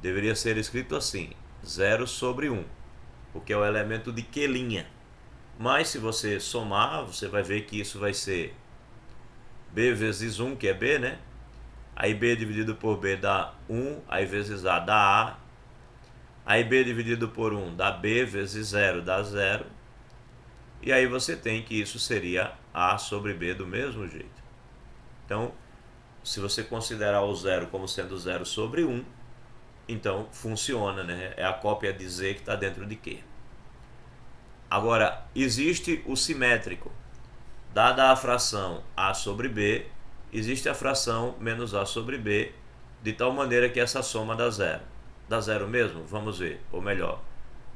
[SPEAKER 1] Deveria ser escrito assim, 0 sobre 1, porque é o elemento de Q'. Mas se você somar, você vai ver que isso vai ser B vezes 1, que é B, né? Aí B dividido por B dá 1, aí vezes A dá A. Aí B dividido por 1 dá B vezes 0 dá 0. E aí você tem que isso seria A sobre B do mesmo jeito. Então, se você considerar o 0 como sendo 0 sobre 1, então funciona, né? É a cópia de Z que está dentro de Q. Agora, existe o simétrico. Dada a fração A sobre B, existe a fração menos A sobre B, de tal maneira que essa soma dá 0. Dá 0 mesmo? Vamos ver. Ou melhor,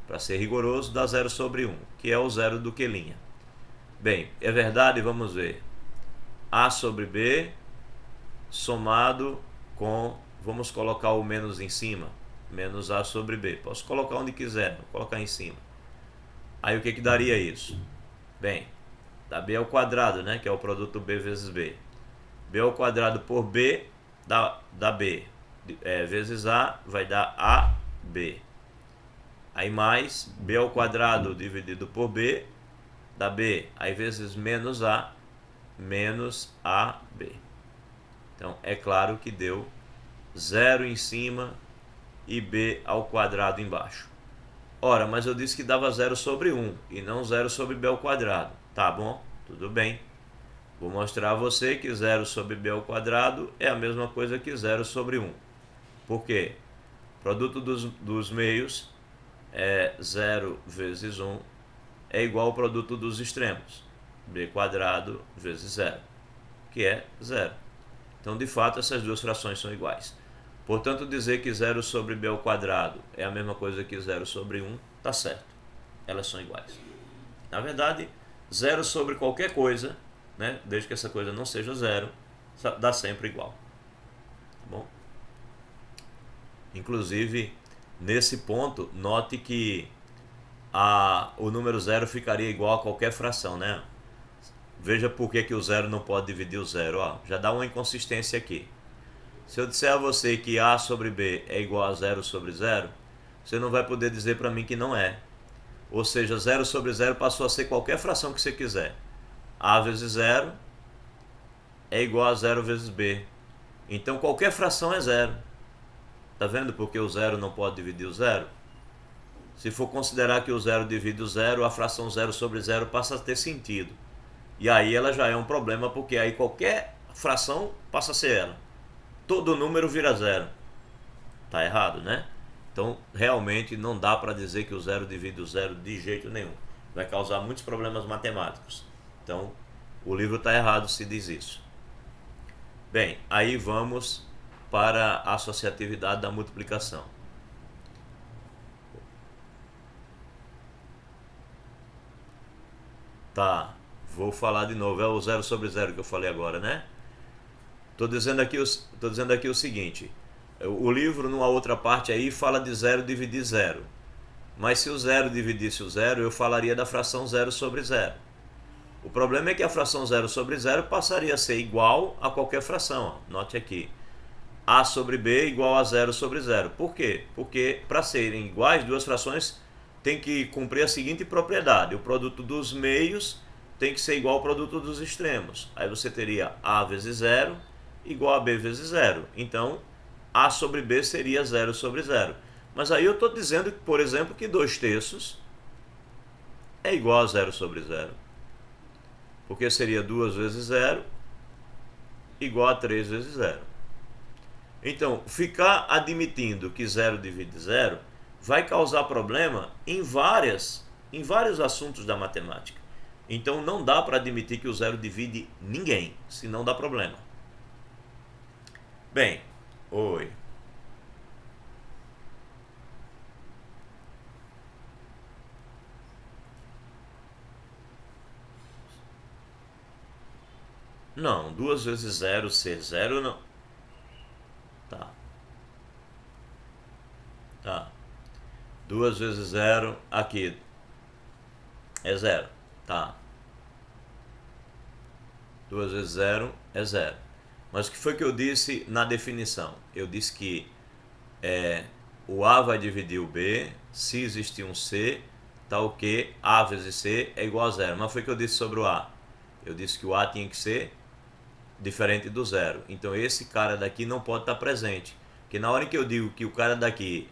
[SPEAKER 1] para ser rigoroso, dá 0 sobre 1, que é o 0 do Q'. Bem, é verdade? Vamos ver. A sobre B somado com, vamos colocar o menos em cima, menos A sobre B. Posso colocar onde quiser, vou colocar em cima. Aí o que daria isso? Bem, dá B ao quadrado, né, que é o produto B vezes B. B ao quadrado por B dá B. Vezes A vai dar AB. Aí mais B ao quadrado dividido por B dá B. Aí vezes menos A, menos AB. Então é claro que deu 0 em cima e B ao quadrado embaixo. Ora, mas eu disse que dava 0 sobre 1 e não 0 sobre B ao quadrado. Tá bom, tudo bem. Vou mostrar a você que 0 sobre B ao quadrado é a mesma coisa que 0 sobre 1. Por quê? Produto dos meios é 0 vezes 1 é igual ao produto dos extremos. B quadrado vezes 0, que é 0. Então, de fato, essas duas frações são iguais. Portanto, dizer que 0 sobre B ao quadrado é a mesma coisa que 0 sobre 1, está certo. Elas são iguais. Na verdade, 0 sobre qualquer coisa, né, desde que essa coisa não seja 0, dá sempre igual. Tá bom? Inclusive, nesse ponto, note que o número 0 ficaria igual a qualquer fração, né? Veja por que o 0 não pode dividir o 0. Ó, já dá uma inconsistência aqui. Se eu disser a você que A sobre B é igual a 0 sobre 0, você não vai poder dizer para mim que não é. Ou seja, 0 sobre 0 passou a ser qualquer fração que você quiser. A vezes 0 é igual a 0 vezes B. Então qualquer fração é 0. Tá vendo porque o 0 não pode dividir o 0? Se for considerar que o 0 divide o 0, a fração 0 sobre 0 passa a ter sentido. E aí ela já é um problema, porque aí qualquer fração passa a ser ela. Todo número vira 0. Tá errado, né? Então, realmente não dá para dizer que o 0 divide o 0 de jeito nenhum. Vai causar muitos problemas matemáticos. Então, o livro está errado se diz isso. Bem, aí vamos para a associatividade da multiplicação. Tá, vou falar de novo. É o 0 sobre 0 que eu falei agora, né? Estou dizendo aqui o seguinte. O livro, numa outra parte aí, fala de 0 dividir 0. Mas se o 0 dividisse o 0, eu falaria da fração 0 sobre 0. O problema é que a fração 0 sobre 0 passaria a ser igual a qualquer fração. Note aqui. A sobre B igual a 0 sobre 0. Por quê? Porque para serem iguais, duas frações tem que cumprir a seguinte propriedade. O produto dos meios tem que ser igual ao produto dos extremos. Aí você teria A vezes 0 igual a B vezes zero. Então, A sobre B seria 0 sobre 0. Mas aí eu estou dizendo, por exemplo, que 2/3 é igual a 0 sobre 0. Porque seria 2 vezes 0 igual a 3 vezes 0. Então, ficar admitindo que 0 divide 0 vai causar problema em vários assuntos da matemática. Então, não dá para admitir que o 0 divide ninguém, senão dá problema. Bem, oi. Não, 2 vezes 0 ser 0 não. Tá, tá. 2 vezes 0 aqui é 0. Tá. 2 vezes 0 é 0. Mas o que foi que eu disse na definição? Eu disse que o A vai dividir o B, se existir um C, tal que A vezes C é igual a 0. Mas foi o que eu disse sobre o A. Eu disse que o A tinha que ser diferente do 0. Então esse cara daqui não pode estar presente. Porque na hora que eu digo que o cara daqui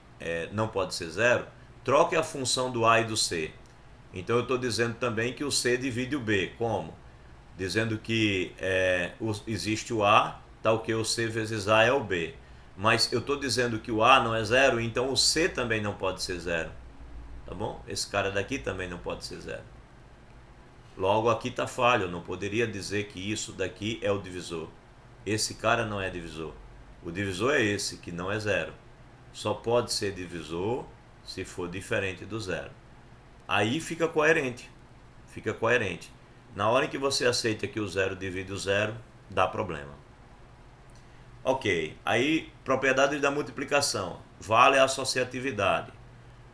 [SPEAKER 1] não pode ser 0, troque a função do A e do C. Então eu estou dizendo também que o C divide o B. Como? Dizendo que existe o A, tal que o C vezes A é o B. Mas eu estou dizendo que o A não é 0, então o C também não pode ser 0. Tá bom? Esse cara daqui também não pode ser 0. Logo aqui está falho, eu não poderia dizer que isso daqui é o divisor. Esse cara não é divisor. O divisor é esse, que não é 0. Só pode ser divisor se for diferente do 0. Aí fica coerente. Fica coerente. Na hora em que você aceita que o 0 divide o 0, dá problema. Ok, aí propriedades da multiplicação. Vale a associatividade.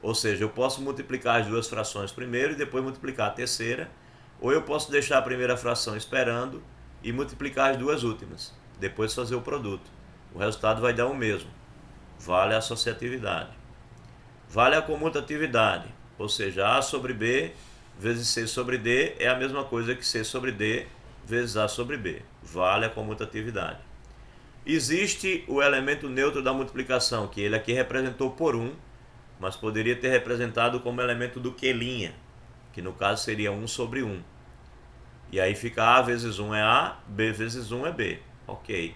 [SPEAKER 1] Ou seja, eu posso multiplicar as duas frações primeiro e depois multiplicar a terceira. Ou eu posso deixar a primeira fração esperando e multiplicar as duas últimas. Depois fazer o produto. O resultado vai dar o mesmo. Vale a associatividade. Vale a comutatividade. Ou seja, A sobre B vezes C sobre D é a mesma coisa que C sobre D vezes A sobre B. Vale a comutatividade. Existe o elemento neutro da multiplicação, que ele aqui representou por 1, mas poderia ter representado como elemento do quelinha, que no caso seria 1 sobre 1. E aí fica A vezes 1 é A, B vezes 1 é B. Ok.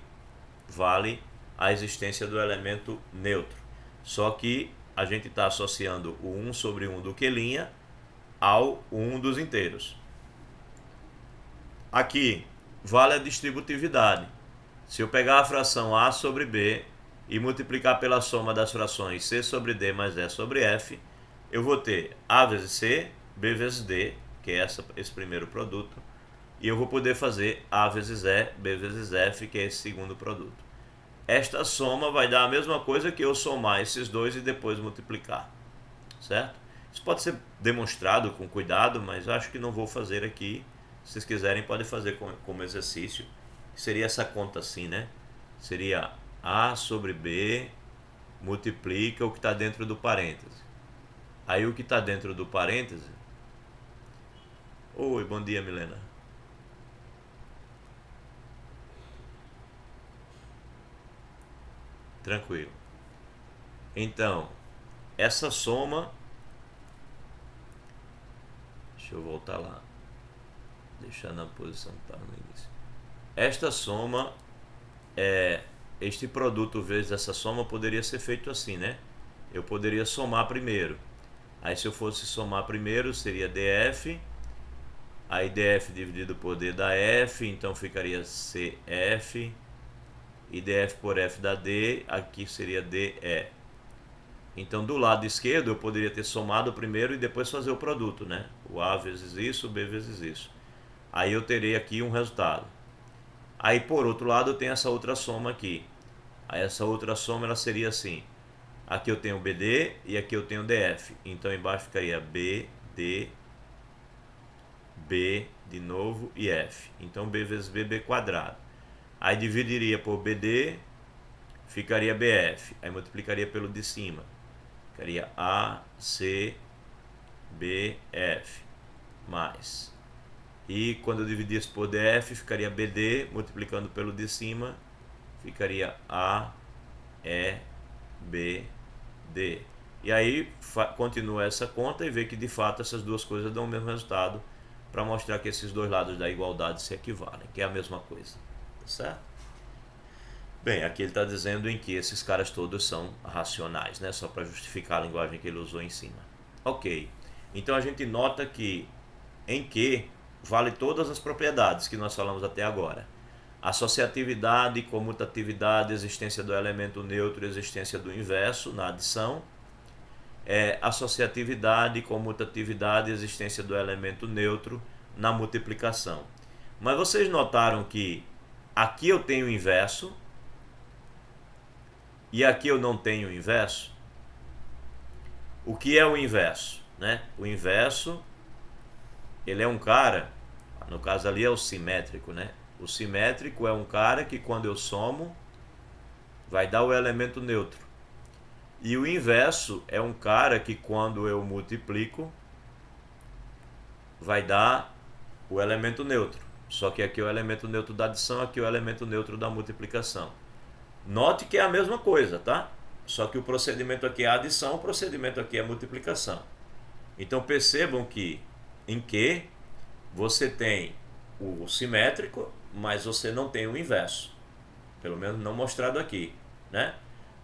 [SPEAKER 1] Vale a existência do elemento neutro. Só que a gente está associando o 1 sobre 1 do quelinha ao 1 dos inteiros. Aqui, vale a distributividade. Se eu pegar a fração A sobre B e multiplicar pela soma das frações C sobre D mais E sobre F, eu vou ter A vezes C, B vezes D, que é esse primeiro produto, e eu vou poder fazer A vezes E, B vezes F, que é esse segundo produto. Esta soma vai dar a mesma coisa que eu somar esses dois e depois multiplicar, certo? Isso pode ser demonstrado com cuidado, mas acho que não vou fazer aqui. Se vocês quiserem, podem fazer como exercício. Seria essa conta assim, né? Seria A sobre B multiplica o que está dentro do parêntese. Aí o que está dentro do parêntese... Oi, bom dia, Milena. Tranquilo. Então, essa soma... Deixa eu voltar lá. Deixar na posição que estava no início. Esta soma, este produto vezes essa soma poderia ser feito assim, né? Eu poderia somar primeiro. Aí se eu fosse somar primeiro seria DF, aí DF dividido por D dá F, então ficaria CF, e DF por F dá D, aqui seria DE. Então do lado esquerdo eu poderia ter somado primeiro e depois fazer o produto, né? O A vezes isso, o B vezes isso. Aí eu terei aqui um resultado. Aí por outro lado eu tenho essa outra soma aqui. Aí essa outra soma ela seria assim. Aqui eu tenho BD e aqui eu tenho DF. Então embaixo ficaria BD, B de novo e F. Então B vezes B, B quadrado. Aí dividiria por BD, ficaria BF. Aí multiplicaria pelo de cima. Ficaria A, C, B, F. Mais. E quando eu dividisse por DF, ficaria BD, multiplicando pelo de cima, ficaria A, E, B, D. E aí continua essa conta e vê que de fato essas duas coisas dão o mesmo resultado, para mostrar que esses dois lados da igualdade se equivalem, que é a mesma coisa, tá certo? Bem, aqui ele está dizendo em que esses caras todos são racionais, né? Só para justificar a linguagem que ele usou em cima. Ok, então a gente nota que em que vale todas as propriedades que nós falamos até agora. Associatividade, comutatividade, existência do elemento neutro, existência do inverso na adição. Associatividade, comutatividade, existência do elemento neutro na multiplicação. Mas vocês notaram que aqui eu tenho o inverso e aqui eu não tenho o inverso? O que é o inverso, né? O inverso, ele é um cara, no caso ali é o simétrico, né? O simétrico é um cara que quando eu somo vai dar o elemento neutro. E o inverso é um cara que quando eu multiplico vai dar o elemento neutro. Só que aqui é o elemento neutro da adição, aqui é o elemento neutro da multiplicação. Note que é a mesma coisa, tá? Só que o procedimento aqui é a adição, o procedimento aqui é a multiplicação. Então percebam que em que você tem o simétrico, mas você não tem o inverso. Pelo menos não mostrado aqui, né?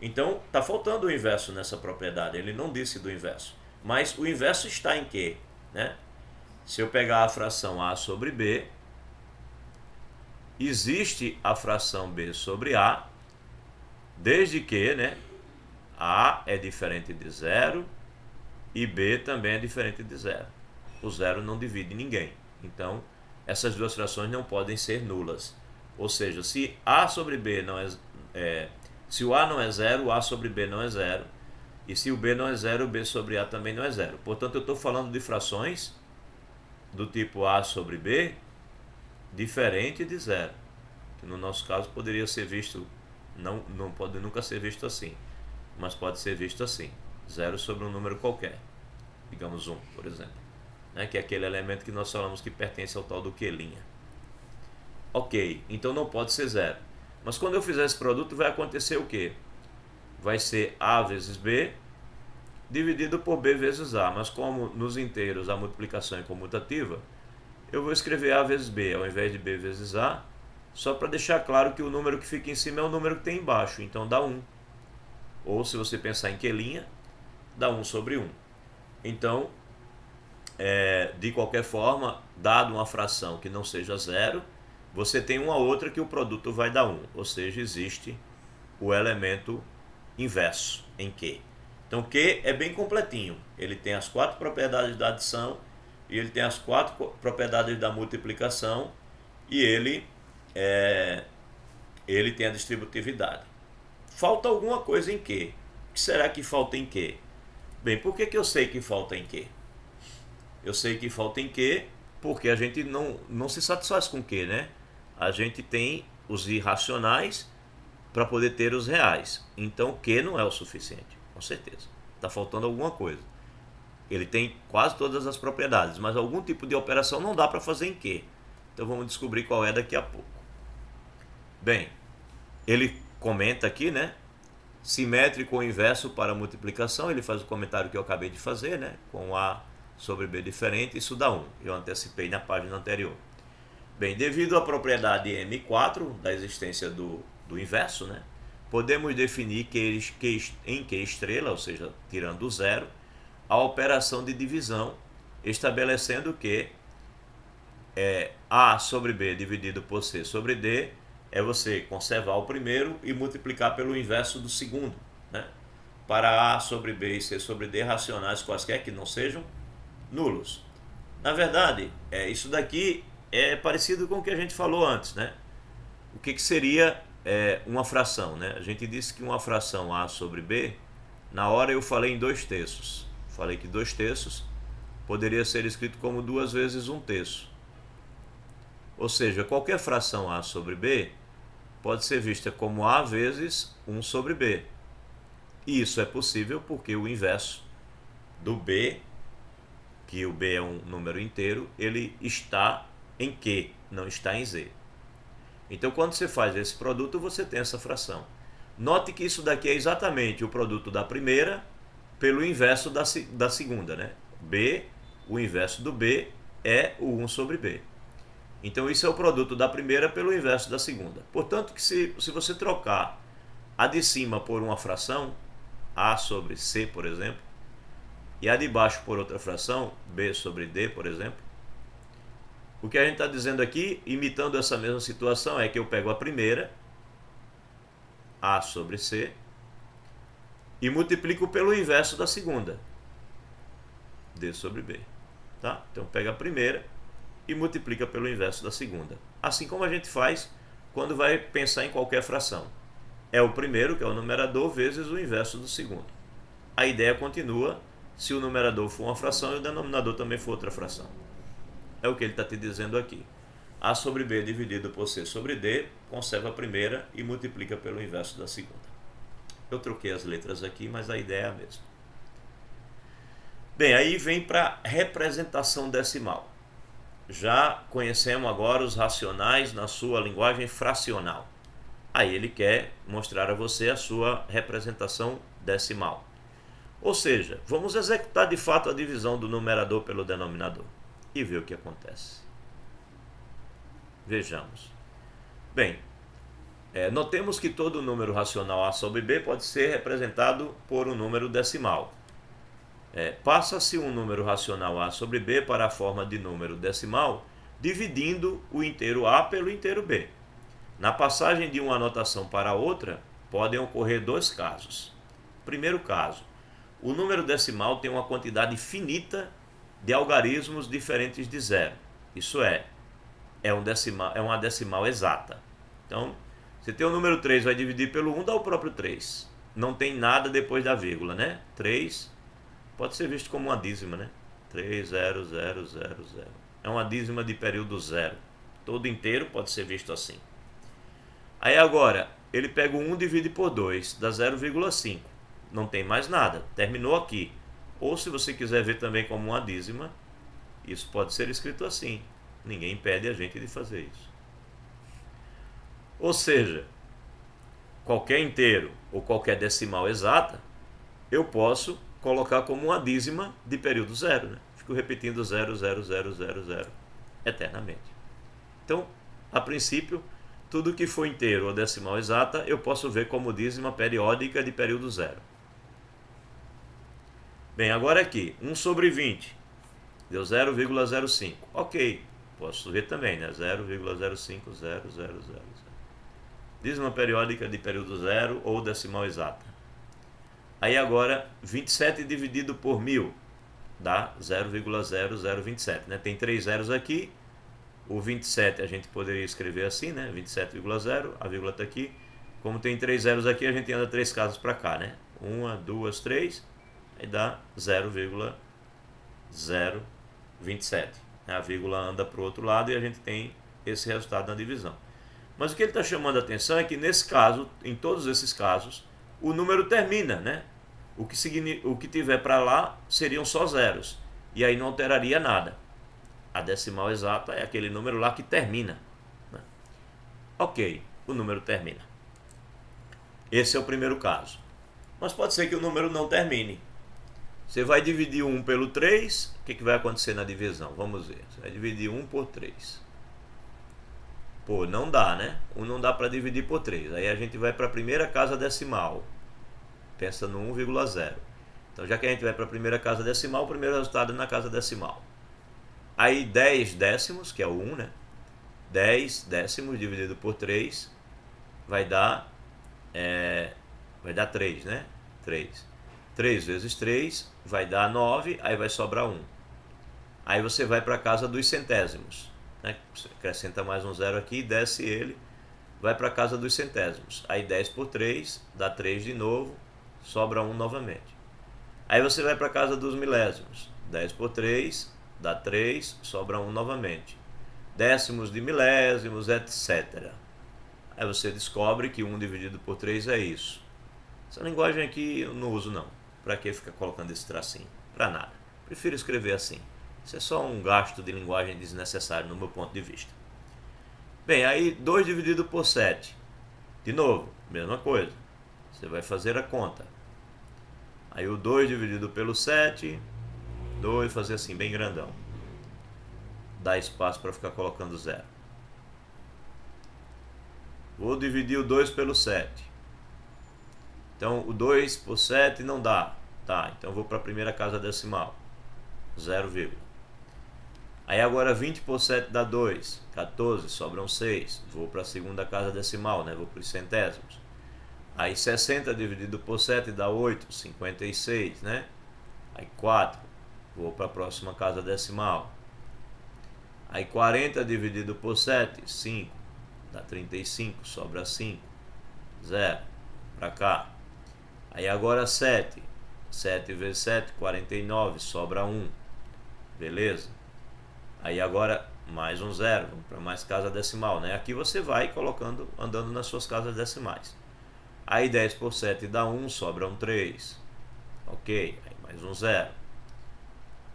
[SPEAKER 1] Então está faltando o inverso nessa propriedade. Ele não disse do inverso. Mas o inverso está em que, né? Se eu pegar a fração A sobre B, existe a fração B sobre A, desde que, né, A é diferente de zero e B também é diferente de zero. O zero não divide ninguém. Então, essas duas frações não podem ser nulas. Ou seja, se A sobre B não se o A não é zero, o A sobre B não é zero. E se o B não é zero, o B sobre A também não é zero. Portanto, eu estou falando de frações do tipo A sobre B diferente de zero. Que no nosso caso poderia ser visto, não pode nunca ser visto assim, mas pode ser visto assim. Zero sobre um número qualquer. Digamos 1, por exemplo. Né? Que é aquele elemento que nós falamos que pertence ao tal do Q'. Ok, então não pode ser zero. Mas quando eu fizer esse produto, vai acontecer o quê? Vai ser A vezes B dividido por B vezes A. Mas como nos inteiros a multiplicação é comutativa, eu vou escrever A vezes B ao invés de B vezes A, só para deixar claro que o número que fica em cima é o número que tem embaixo. Então dá 1. Ou se você pensar em Q', dá 1 sobre 1. Então, de qualquer forma, dado uma fração que não seja zero, você tem uma outra que o produto vai dar 1. Ou seja, existe o elemento inverso em Q. Então Q é bem completinho. Ele tem as 4 propriedades da adição e ele tem as 4 propriedades da multiplicação e ele tem a distributividade. Falta alguma coisa em Q. O que será que falta em Q? Bem, por que eu sei que falta em Q? Eu sei que falta em Q porque a gente não se satisfaz com Q, né? A gente tem os irracionais para poder ter os reais. Então Q não é o suficiente, com certeza. Está faltando alguma coisa. Ele tem quase todas as propriedades, mas algum tipo de operação não dá para fazer em Q. Então vamos descobrir qual é daqui a pouco. Bem, ele comenta aqui, né? Simétrico ou inverso para multiplicação. Ele faz o comentário que eu acabei de fazer, né? Com A sobre B diferente, isso dá 1. Eu antecipei na página anterior. Bem, devido à propriedade M4 da existência do inverso, né? Podemos definir em Q estrela, ou seja, tirando o zero, a operação de divisão, estabelecendo que A sobre B dividido por C sobre D é você conservar o primeiro e multiplicar pelo inverso do segundo, né? Para A sobre B e C sobre D racionais quaisquer que não sejam nulos. Na verdade, isso daqui é parecido com o que a gente falou antes, né? O que seria uma fração, né? A gente disse que uma fração A sobre B, na hora eu falei em 2/3. Falei que 2/3 poderia ser escrito como 2 vezes 1/3. Ou seja, qualquer fração A sobre B pode ser vista como A vezes 1 sobre B. E isso é possível porque o inverso do B, que o B é um número inteiro, ele está em Q, não está em Z. Então, quando você faz esse produto, você tem essa fração. Note que isso daqui é exatamente o produto da primeira pelo inverso da segunda, né? B, o inverso do B é o 1 sobre B. Então, isso é o produto da primeira pelo inverso da segunda. Portanto, que se você trocar a de cima por uma fração, A sobre C, por exemplo, e a de baixo por outra fração, B sobre D, por exemplo, o que a gente está dizendo aqui, imitando essa mesma situação, é que eu pego a primeira, A sobre C, e multiplico pelo inverso da segunda, D sobre B. Tá? Então pega a primeira e multiplica pelo inverso da segunda. Assim como a gente faz quando vai pensar em qualquer fração. É o primeiro, que é o numerador, vezes o inverso do segundo. A ideia continua se o numerador for uma fração e o denominador também for outra fração. É o que ele está te dizendo aqui. A sobre B dividido por C sobre D, conserva a primeira e multiplica pelo inverso da segunda. Eu troquei as letras aqui, mas a ideia é a mesma. Bem, aí vem para representação decimal. Já conhecemos agora os racionais na sua linguagem fracional. Aí ele quer mostrar a você a sua representação decimal. Ou seja, vamos executar de fato a divisão do numerador pelo denominador e ver o que acontece. Vejamos. Bem, notemos que todo número racional A sobre B pode ser representado por um número decimal. Passa-se um número racional A sobre B para a forma de número decimal, dividindo o inteiro A pelo inteiro B. Na passagem de uma anotação para outra, podem ocorrer dois casos. Primeiro caso, o número decimal tem uma quantidade finita de algarismos diferentes de zero. Isso é uma decimal exata. Então, se tem o número 3, vai dividir pelo 1, dá o próprio 3. Não tem nada depois da vírgula, né? 3 pode ser visto como uma dízima, né? 3, 0, 0, 0, 0. É uma dízima de período zero. Todo inteiro pode ser visto assim. Aí agora, ele pega o 1 e divide por 2, dá 0,5. Não tem mais nada, terminou aqui. Ou se você quiser ver também como uma dízima, isso pode ser escrito assim. Ninguém impede a gente de fazer isso. Ou seja, qualquer inteiro ou qualquer decimal exata, eu posso colocar como uma dízima de período zero, né? Fico repetindo 0, 0, 0, 0, 0 eternamente. Então, a princípio, tudo que for inteiro ou decimal exata, eu posso ver como dízima periódica de período zero. Bem, agora aqui, 1 sobre 20 deu 0,05. Ok, posso ver também, né? 0,05000. Dízima periódica de período zero ou decimal exata. Aí agora, 27 dividido por 1000 dá 0,0027, né? Tem 3 zeros aqui. O 27 a gente poderia escrever assim, né? 27,0, a vírgula está aqui. Como tem 3 zeros aqui, a gente anda 3 casas para cá, né? 1, 2, 3, aí dá 0,027. A vírgula anda para o outro lado e a gente tem esse resultado na divisão. Mas o que ele está chamando a atenção é que nesse caso, em todos esses casos, o número termina, né? O que tiver para lá seriam só zeros. E aí não alteraria nada. A decimal exata é aquele número lá que termina, né? Ok, o número termina. Esse é o primeiro caso. Mas pode ser que o número não termine. Você vai dividir 1 pelo 3, o que vai acontecer na divisão? Vamos ver. Você vai dividir 1 por 3. Pô, não dá, né? 1 não dá para dividir por 3. Aí a gente vai para a primeira casa decimal. Pensa no 1,0. Então, já que a gente vai para a primeira casa decimal, o primeiro resultado é na casa decimal. Aí 10 décimos, que é o 1, né? 10 décimos dividido por 3 vai dar 3, né? 3. 3 vezes 3 vai dar 9, aí vai sobrar 1. Aí você vai para a casa dos centésimos, né? Você acrescenta mais um zero aqui, desce ele, vai para a casa dos centésimos. Aí 10 por 3 dá 3 de novo, sobra 1 novamente. Aí você vai para a casa dos milésimos. 10 por 3 dá 3, sobra 1 novamente. Décimos de milésimos, etc. Aí você descobre que 1 dividido por 3 é isso. Essa linguagem aqui eu não uso não. Para que ficar colocando esse tracinho? Para nada. Prefiro escrever assim. Isso é só um gasto de linguagem desnecessário no meu ponto de vista. Bem, aí 2 dividido por 7. De novo, mesma coisa. Você vai fazer a conta. Aí o 2 dividido pelo 7, 2, fazer assim, bem grandão. Dá espaço para ficar colocando 0. Vou dividir o 2 pelo 7. Então, o 2 por 7 não dá. Tá, então eu vou para a primeira casa decimal. 0, aí agora 20 por 7 dá 2. 14, sobram 6. Vou para a segunda casa decimal, né? Vou para os centésimos. Aí 60 dividido por 7 dá 8. 56, né? Aí 4. Vou para a próxima casa decimal. Aí 40 dividido por 7, 5. Dá 35, sobra 5. 0. Para cá. Aí agora 7. 7 vezes 7, 49. Sobra 1. Beleza? Aí agora mais um 0. Vamos para mais casa decimal, né? Aqui você vai colocando, andando nas suas casas decimais. Aí 10 por 7 dá 1, sobram 3. Ok. Aí mais um 0.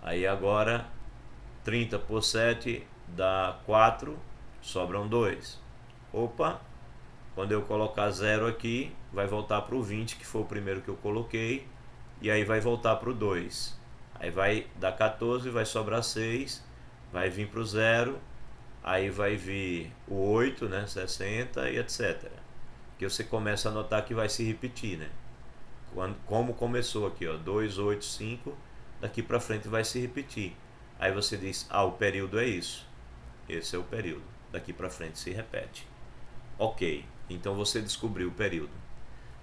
[SPEAKER 1] Aí agora 30 por 7 dá 4, sobram 2. Opa, quando eu colocar 0 aqui, vai voltar para o 20, que foi o primeiro que eu coloquei, e aí vai voltar para o 2. Aí vai dar 14, vai sobrar 6, vai vir para o 0, aí vai vir o 8, né, 60 e etc. Que você começa a notar que vai se repetir, né? Como começou aqui, ó, 2, 8, 5, daqui para frente vai se repetir. Aí você diz, o período é isso. Esse é o período. Daqui para frente se repete. Ok, então você descobriu o período.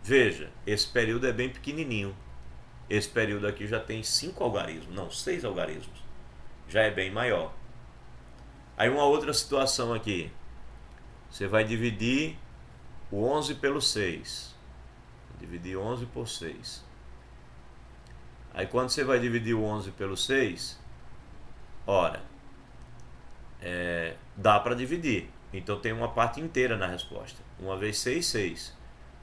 [SPEAKER 1] Veja, esse período é bem pequenininho. Esse período aqui já tem 5 algarismos, não, 6 algarismos. Já é bem maior. Aí uma outra situação aqui. Você vai dividir o 11 pelo 6. Dividir 11 por 6. Aí quando você vai dividir o 11 pelo 6, ora, dá para dividir. Então tem uma parte inteira na resposta. 1 vezes 6, 6.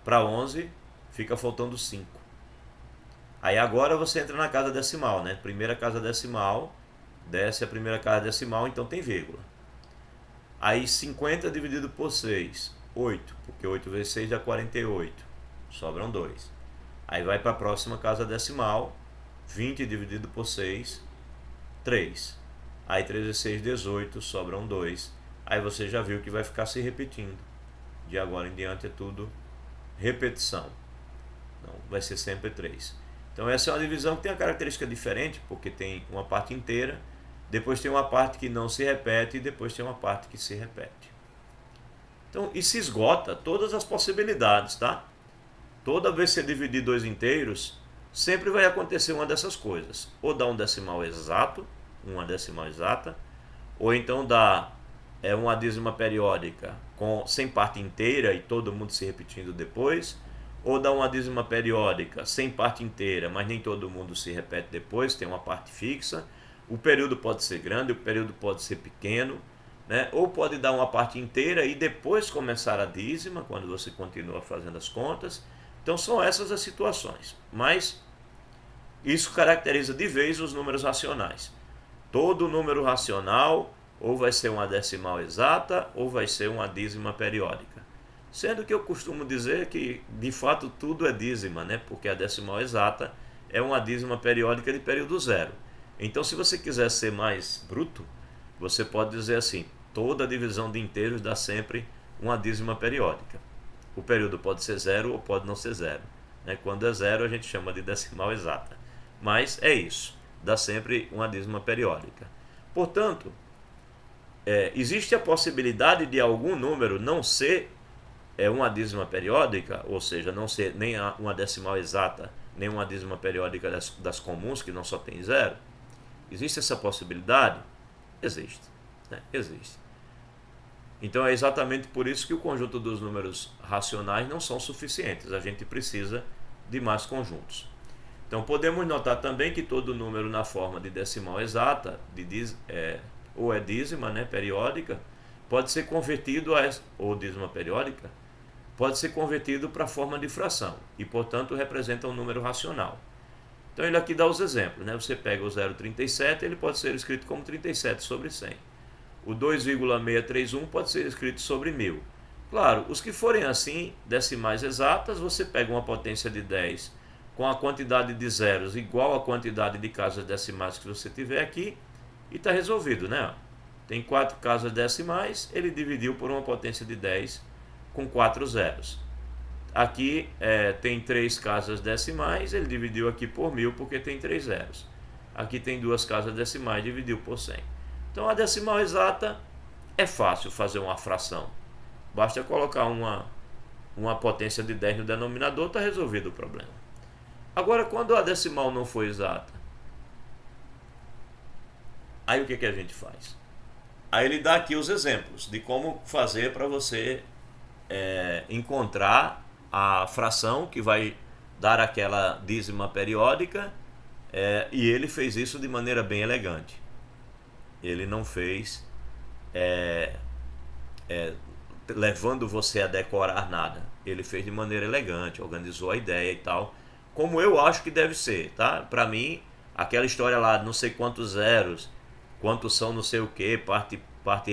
[SPEAKER 1] Para 11, fica faltando 5. Aí agora você entra na casa decimal, né? Primeira casa decimal, desce a primeira casa decimal, então tem vírgula. Aí 50 dividido por 6, 8. Porque 8 vezes 6 dá 48. Sobram 2. Aí vai para a próxima casa decimal, 20 dividido por 6, 3. Aí 3 vezes 6, 18, sobram 2. Aí você já viu que vai ficar se repetindo. De agora em diante é tudo repetição. Não, vai ser sempre 3. Então essa é uma divisão que tem uma característica diferente, porque tem uma parte inteira, depois tem uma parte que não se repete e depois tem uma parte que se repete. Então, e se esgota todas as possibilidades, tá? Toda vez que você dividir 2 inteiros, sempre vai acontecer uma dessas coisas. Ou dá um decimal exato, uma decimal exata, ou então dá uma dízima periódica sem parte inteira e todo mundo se repetindo depois, ou dá uma dízima periódica sem parte inteira, mas nem todo mundo se repete depois, tem uma parte fixa. O período pode ser grande, o período pode ser pequeno, né? Ou pode dar uma parte inteira e depois começar a dízima, quando você continua fazendo as contas. Então são essas as situações, mas isso caracteriza de vez os números racionais. Todo número racional ou vai ser uma decimal exata ou vai ser uma dízima periódica. Sendo que eu costumo dizer que de fato tudo é dízima, né? Porque a decimal exata é uma dízima periódica de período zero. Então, se você quiser ser mais bruto, você pode dizer assim: toda divisão de inteiros dá sempre uma dízima periódica. O período pode ser zero ou pode não ser zero, né? Quando é zero a gente chama de decimal exata. Mas é isso, dá sempre uma dízima periódica. Portanto, existe a possibilidade de algum número não ser uma dízima periódica, ou seja, não ser nem uma decimal exata, nem uma dízima periódica das comuns, que não só tem zero. Existe essa possibilidade? Existe, né? Existe. Então é exatamente por isso que o conjunto dos números racionais não são suficientes. A gente precisa de mais conjuntos. Então podemos notar também que todo número na forma de decimal exata, ou é dízima, né, periódica, pode ser convertido ou dízima periódica, pode ser convertido para a forma de fração e, portanto, representa um número racional. Então ele aqui dá os exemplos, né? Você pega o 0,37, ele pode ser escrito como 37 sobre 100. O 2,631 pode ser escrito sobre 1000. Claro, os que forem assim, decimais exatas, você pega uma potência de 10 com a quantidade de zeros igual à quantidade de casas decimais que você tiver aqui e está resolvido, né? Tem 4 casas decimais, ele dividiu por uma potência de 10 com 4 zeros. Aqui tem 3 casas decimais, ele dividiu aqui por 1000 porque tem 3 zeros. Aqui tem 2 casas decimais, dividiu por 100. Então a decimal exata é fácil fazer uma fração. Basta colocar uma potência de 10 no denominador, está resolvido o problema. Agora, quando a decimal não for exata, aí o que a gente faz? Aí ele dá aqui os exemplos de como fazer para você encontrar a fração que vai dar aquela dízima periódica, e ele fez isso de maneira bem elegante. Ele não fez levando você a decorar nada. Ele fez de maneira elegante, organizou a ideia e tal, como eu acho que deve ser, tá? Para mim, aquela história lá, não sei quantos zeros, quantos são não sei o que, parte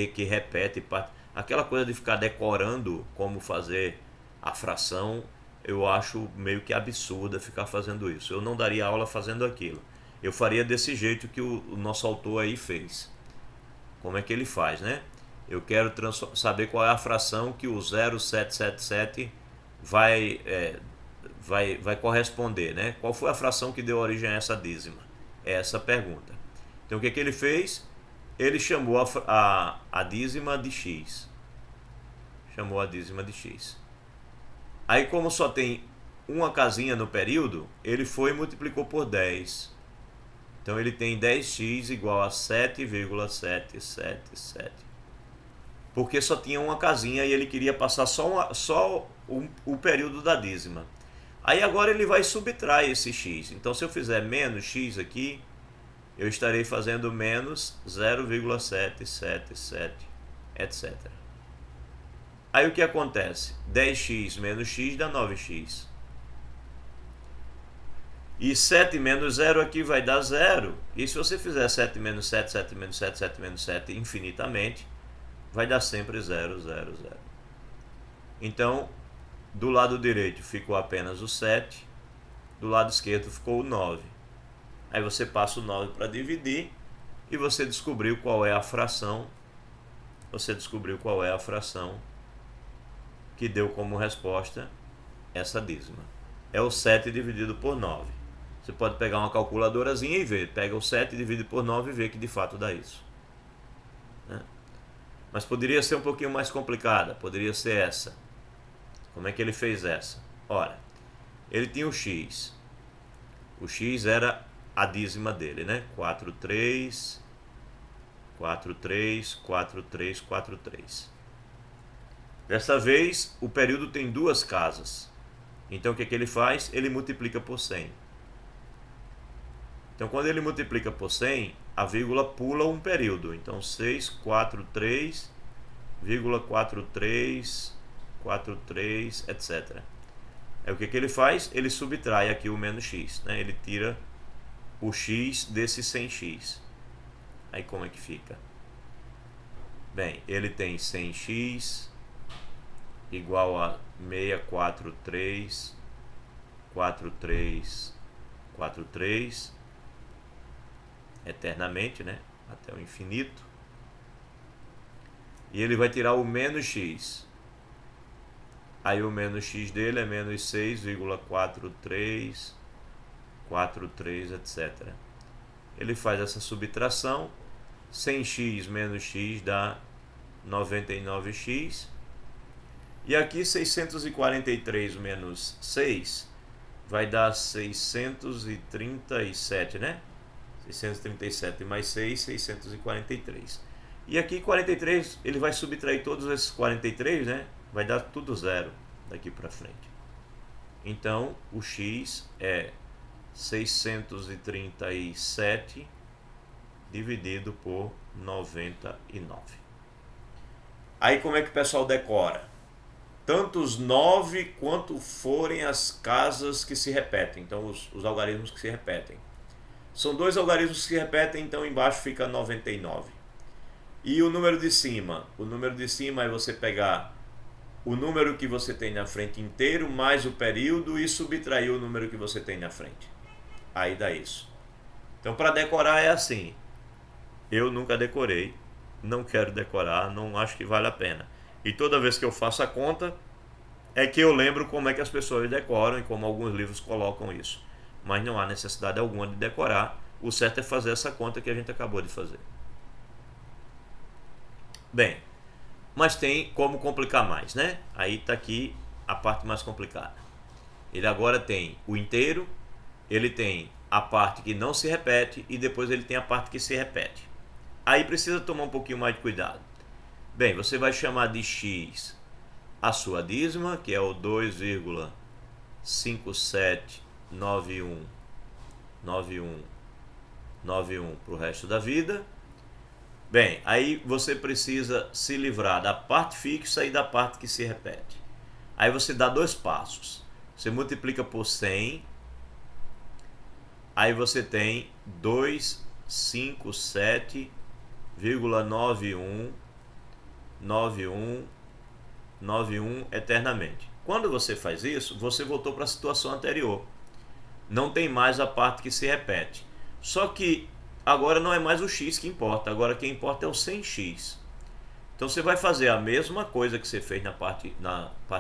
[SPEAKER 1] que repete, aquela coisa de ficar decorando como fazer a fração, eu acho meio que absurda ficar fazendo isso. Eu não daria aula fazendo aquilo. Eu faria desse jeito que o nosso autor aí fez. Como é que ele faz, né? Eu quero saber qual é a fração que o 0777 vai corresponder, né? Qual foi a fração que deu origem a essa dízima? É essa a pergunta. Então o que ele fez? Ele chamou a dízima de x. Chamou a dízima de x. Aí, como só tem uma casinha no período, ele foi e multiplicou por 10. Então ele tem 10x igual a 7,777. Porque só tinha uma casinha e ele queria passar só o período da dízima. Aí agora ele vai subtrair esse x. Então se eu fizer menos x aqui, eu estarei fazendo menos 0,777, etc. Aí o que acontece? 10x menos x dá 9x. E 7 menos 0 aqui vai dar 0. E se você fizer 7 menos 7, 7 menos 7, 7 menos 7 infinitamente, vai dar sempre 0, 0, 0. Então, do lado direito ficou apenas o 7, do lado esquerdo ficou o 9. Aí você passa o 9 para dividir e você descobriu qual é a fração. Você descobriu qual é a fração que deu como resposta essa dízima. É o 7 dividido por 9. Você pode pegar uma calculadorazinha e ver. Pega o 7 divide por 9 e vê que de fato dá isso. Né? Mas poderia ser um pouquinho mais complicada. Poderia ser essa. Como é que ele fez essa? Ora, ele tinha o x. O x era a dízima dele, né? 43, 43, 43, 43. Dessa vez, o período tem 2 casas. Então, o que ele faz? Ele multiplica por 100. Então, quando ele multiplica por 100, a vírgula pula um período. Então, 643,43, 43, etc. Aí, o que ele faz? Ele subtrai aqui o menos x. Né? Ele tira o x desse 100x. Aí, como é que fica? Bem, ele tem 100x igual a 643, 43, 43, eternamente, né? Até o infinito. E ele vai tirar o menos x. Aí o menos x dele é menos 6,43, 43, etc. Ele faz essa subtração. 100x menos x dá 99x. E aqui 643 menos 6 vai dar 637, né? 637 mais 6, 643. E aqui 43, ele vai subtrair todos esses 43, né? Vai dar tudo zero daqui para frente. Então, o x é 637 dividido por 99. Aí como é que o pessoal decora? Tanto os 9 quanto forem as casas que se repetem. Então, os algarismos que se repetem. São 2 algarismos que se repetem, então embaixo fica 99. E o número de cima? O número de cima é você pegar o número que você tem na frente inteiro, mais o período, e subtrair o número que você tem na frente. Aí dá isso. Então, para decorar é assim. Eu nunca decorei, não quero decorar, não acho que vale a pena. E toda vez que eu faço a conta, é que eu lembro como é que as pessoas decoram e como alguns livros colocam isso. Mas não há necessidade alguma de decorar. O certo é fazer essa conta que a gente acabou de fazer. Bem, mas tem como complicar mais, né? Aí está aqui a parte mais complicada. Ele agora tem o inteiro, ele tem a parte que não se repete e depois ele tem a parte que se repete. Aí precisa tomar um pouquinho mais de cuidado. Bem, você vai chamar de x a sua dízima, que é o 2,57919191 para o resto da vida. Bem, aí você precisa se livrar da parte fixa e da parte que se repete. Aí você dá dois passos. Você multiplica por 100, aí você tem 257,919191 eternamente. Quando você faz isso, você voltou para a situação anterior. Não tem mais a parte que se repete. Só que agora não é mais o x que importa, agora quem importa é o 100x. Então você vai fazer a mesma coisa que você fez na parte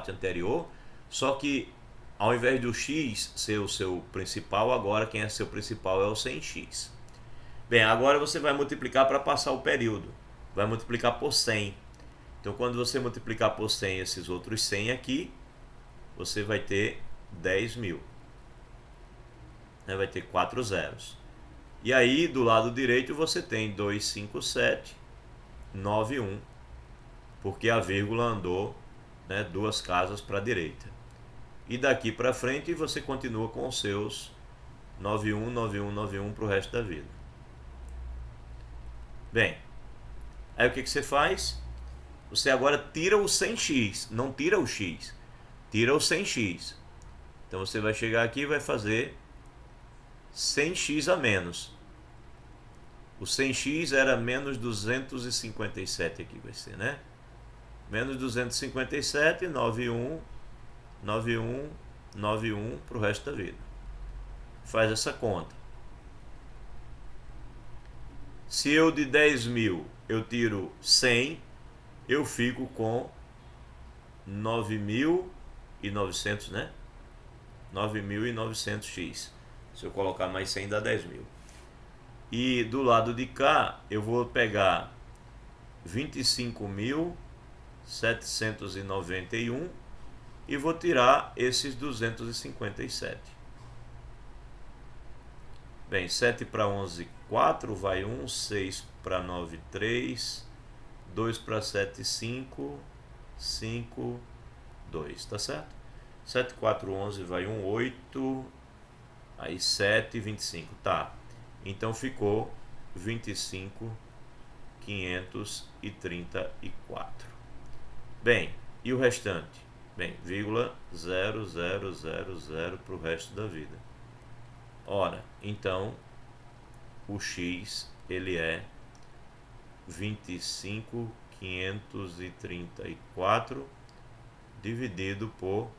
[SPEAKER 1] anterior, só que ao invés do x ser o seu principal, agora quem é seu principal é o 100x. Bem, agora você vai multiplicar para passar o período. Vai multiplicar por 100. Então quando você multiplicar por 100 esses outros 100 aqui, você vai ter 10.000. Vai ter 4 zeros. E aí do lado direito você tem 25791, porque a vírgula andou, né, 2 casas para a direita. E daqui para frente você continua com os seus 919191 para o resto da vida. Bem, aí o que você faz? Você agora tira o 100x, não tira o x, tira o 100x. Então você vai chegar aqui e vai fazer 100x a menos. O 100x era menos 257 aqui vai ser, né? Menos 257, 91, 91, 91 para o resto da vida. Faz essa conta. Se eu de 10.000 eu tiro 100, eu fico com 9.900, né? 9.900x. Se eu colocar mais 100 dá 10.000. E do lado de cá eu vou pegar 25.791 e vou tirar esses 257. Bem, 7 para 11, 4, vai 1, 6 para 9, 3, 2 para 7, 5, 5, 2, tá certo? 7, 4, 11, vai 1, 8, aí 7, 25, tá. Então ficou 25.534. Bem, e o restante? Bem, vírgula 0000 para o resto da vida. Ora, então o x ele é 25.534 dividido por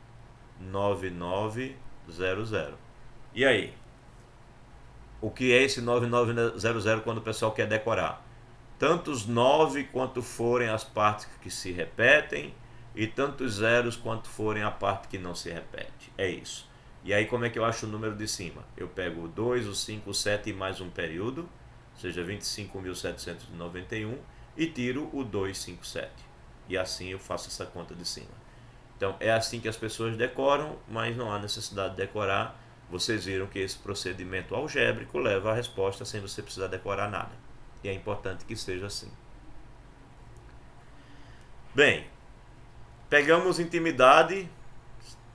[SPEAKER 1] 9900. E aí? O que é esse 9900 quando o pessoal quer decorar? Tantos 9 quanto forem as partes que se repetem e tantos zeros quanto forem a parte que não se repete. É isso. E aí como é que eu acho o número de cima? Eu pego o 2, o 5, o 7 e mais um período, ou seja, 25.791, e tiro o 257. E assim eu faço essa conta de cima. Então é assim que as pessoas decoram, mas não há necessidade de decorar. Vocês viram que esse procedimento algébrico leva à resposta sem você precisar decorar nada. E é importante que seja assim. Bem, pegamos intimidade.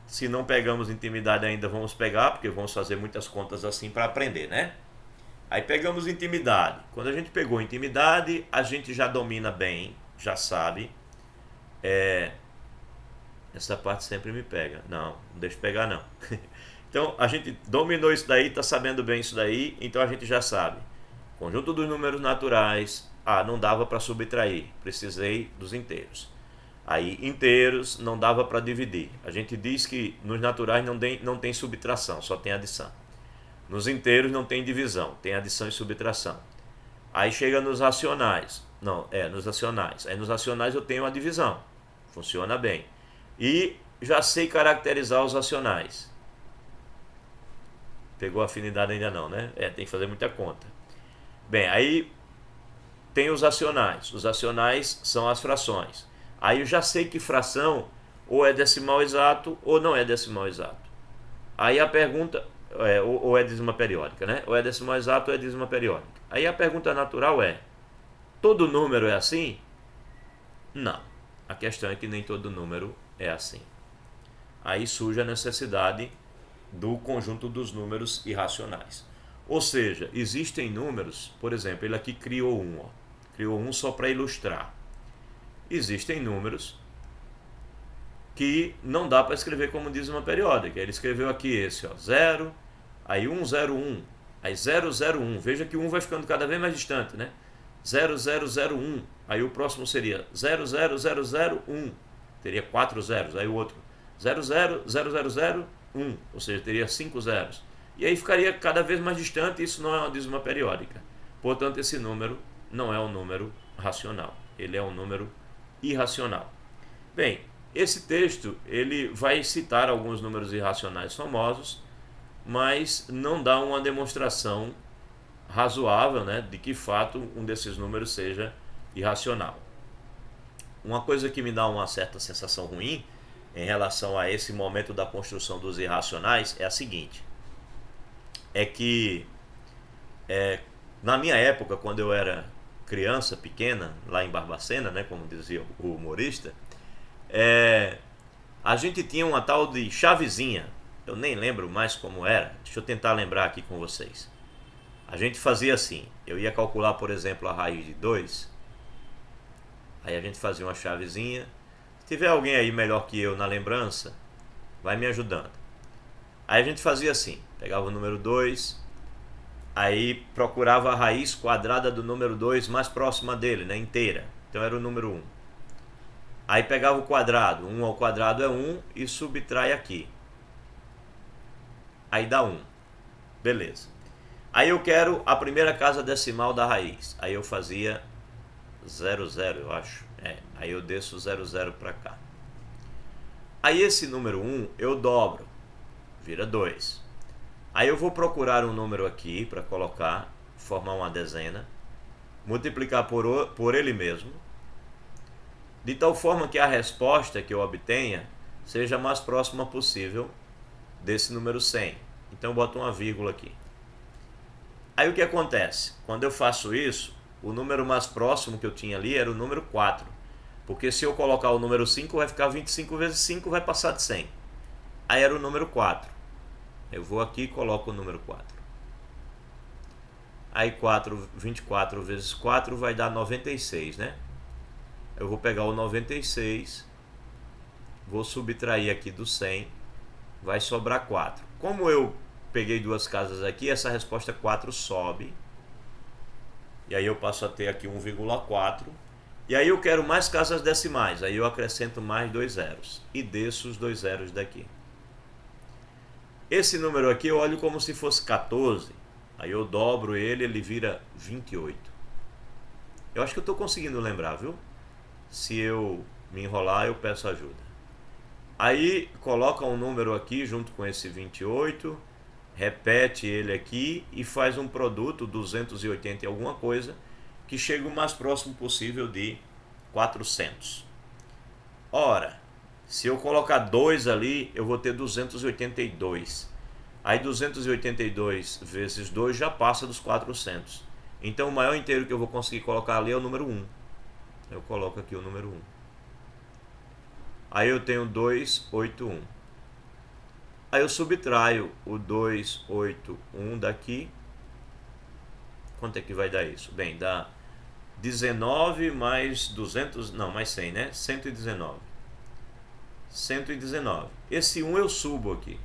[SPEAKER 1] Se não pegamos intimidade ainda, vamos pegar, porque vamos fazer muitas contas assim para aprender, né? Aí pegamos intimidade. Quando a gente pegou intimidade, a gente já domina bem, já sabe. Essa parte sempre me pega. Não deixa pegar não. Então a gente dominou isso daí, está sabendo bem isso daí, então a gente já sabe. Conjunto dos números naturais Ah, não dava para subtrair, precisei dos inteiros. Aí, inteiros não dava para dividir. A gente diz que nos naturais não tem subtração, só tem adição. Nos inteiros não tem divisão, tem adição e subtração. Aí chega nos racionais. Não, nos racionais. Aí nos racionais eu tenho a divisão. Funciona bem. E já sei caracterizar os racionais. Pegou afinidade ainda não, né? Tem que fazer muita conta. Bem, aí tem os racionais. Os racionais são as frações. Aí eu já sei que fração ou é decimal exato ou não é decimal exato. Aí a pergunta, ou é dízima periódica, né? Ou é decimal exato ou é dízima periódica. Aí a pergunta natural é: todo número é assim? Não. A questão é que nem todo número é assim. Aí surge a necessidade do conjunto dos números irracionais. Ou seja, existem números, por exemplo, ele aqui criou um, criou um só para ilustrar. Existem números que não dá para escrever como dízima periódica. Ele escreveu aqui esse, 0, aí 101, aí 001. Veja que o 1 vai ficando cada vez mais distante, né? 0001. Aí o próximo seria 00001. Teria 4 zeros. Aí o outro 000001, ou seja, teria 5 zeros. E aí ficaria cada vez mais distante. Isso não é uma dízima periódica. Portanto, esse número não é um número racional. Ele é um número irracional. Bem, esse texto ele vai citar alguns números irracionais famosos, mas não dá uma demonstração razoável, né, de que fato um desses números seja irracional. Uma coisa que me dá uma certa sensação ruim em relação a esse momento da construção dos irracionais é a seguinte: é que na minha época, quando eu era criança, pequena, lá em Barbacena, né, como dizia o humorista, a gente tinha uma tal de chavezinha. Eu nem lembro mais como era. Deixa eu tentar lembrar aqui com vocês. A gente fazia assim: eu ia calcular, por exemplo, a raiz de 2. Aí a gente fazia uma chavezinha. Se tiver alguém aí melhor que eu na lembrança, vai me ajudando. Aí a gente fazia assim: pegava o número 2, aí procurava a raiz quadrada do número 2 mais próxima dele, né, inteira. Então era o número 1. Aí pegava o quadrado, 1 ao quadrado é 1 e subtrai aqui. Aí dá 1. Beleza. Aí eu quero a primeira casa decimal da raiz. Aí eu fazia 00, eu acho. Aí eu desço 00 para cá. Aí esse número 1 eu dobro, vira 2. Aí eu vou procurar um número aqui para colocar, formar uma dezena, multiplicar por ele mesmo, de tal forma que a resposta que eu obtenha seja a mais próxima possível desse número 100. Então eu boto uma vírgula aqui. Aí o que acontece? Quando eu faço isso, o número mais próximo que eu tinha ali era o número 4. Porque se eu colocar o número 5, vai ficar 25 vezes 5, vai passar de 100. Aí era o número 4. Eu vou aqui e coloco o número 4. Aí 24 vezes 4 vai dar 96, né? Eu vou pegar o 96, vou subtrair aqui do 100, vai sobrar 4. Como eu peguei duas casas aqui, essa resposta 4 sobe. E aí eu passo a ter aqui 1,4. E aí eu quero mais casas decimais. Aí eu acrescento mais 2 zeros. E desço os 2 zeros daqui. Esse número aqui eu olho como se fosse 14. Aí eu dobro ele, ele vira 28. Eu acho que eu estou conseguindo lembrar, viu? Se eu me enrolar, eu peço ajuda. Aí coloca um número aqui junto com esse 28, repete ele aqui e faz um produto 280 e alguma coisa que chega o mais próximo possível de 400. Ora, se eu colocar 2 ali, eu vou ter 282. Aí 282 vezes 2 já passa dos 400. Então o maior inteiro que eu vou conseguir colocar ali é o número 1. Eu coloco aqui o número 1. Aí eu tenho 281. Aí eu subtraio o 281 daqui. Quanto é que vai dar isso? Bem, dá 19 mais 200, não, mais 100, né? 119. 119. Esse 1 eu subo aqui.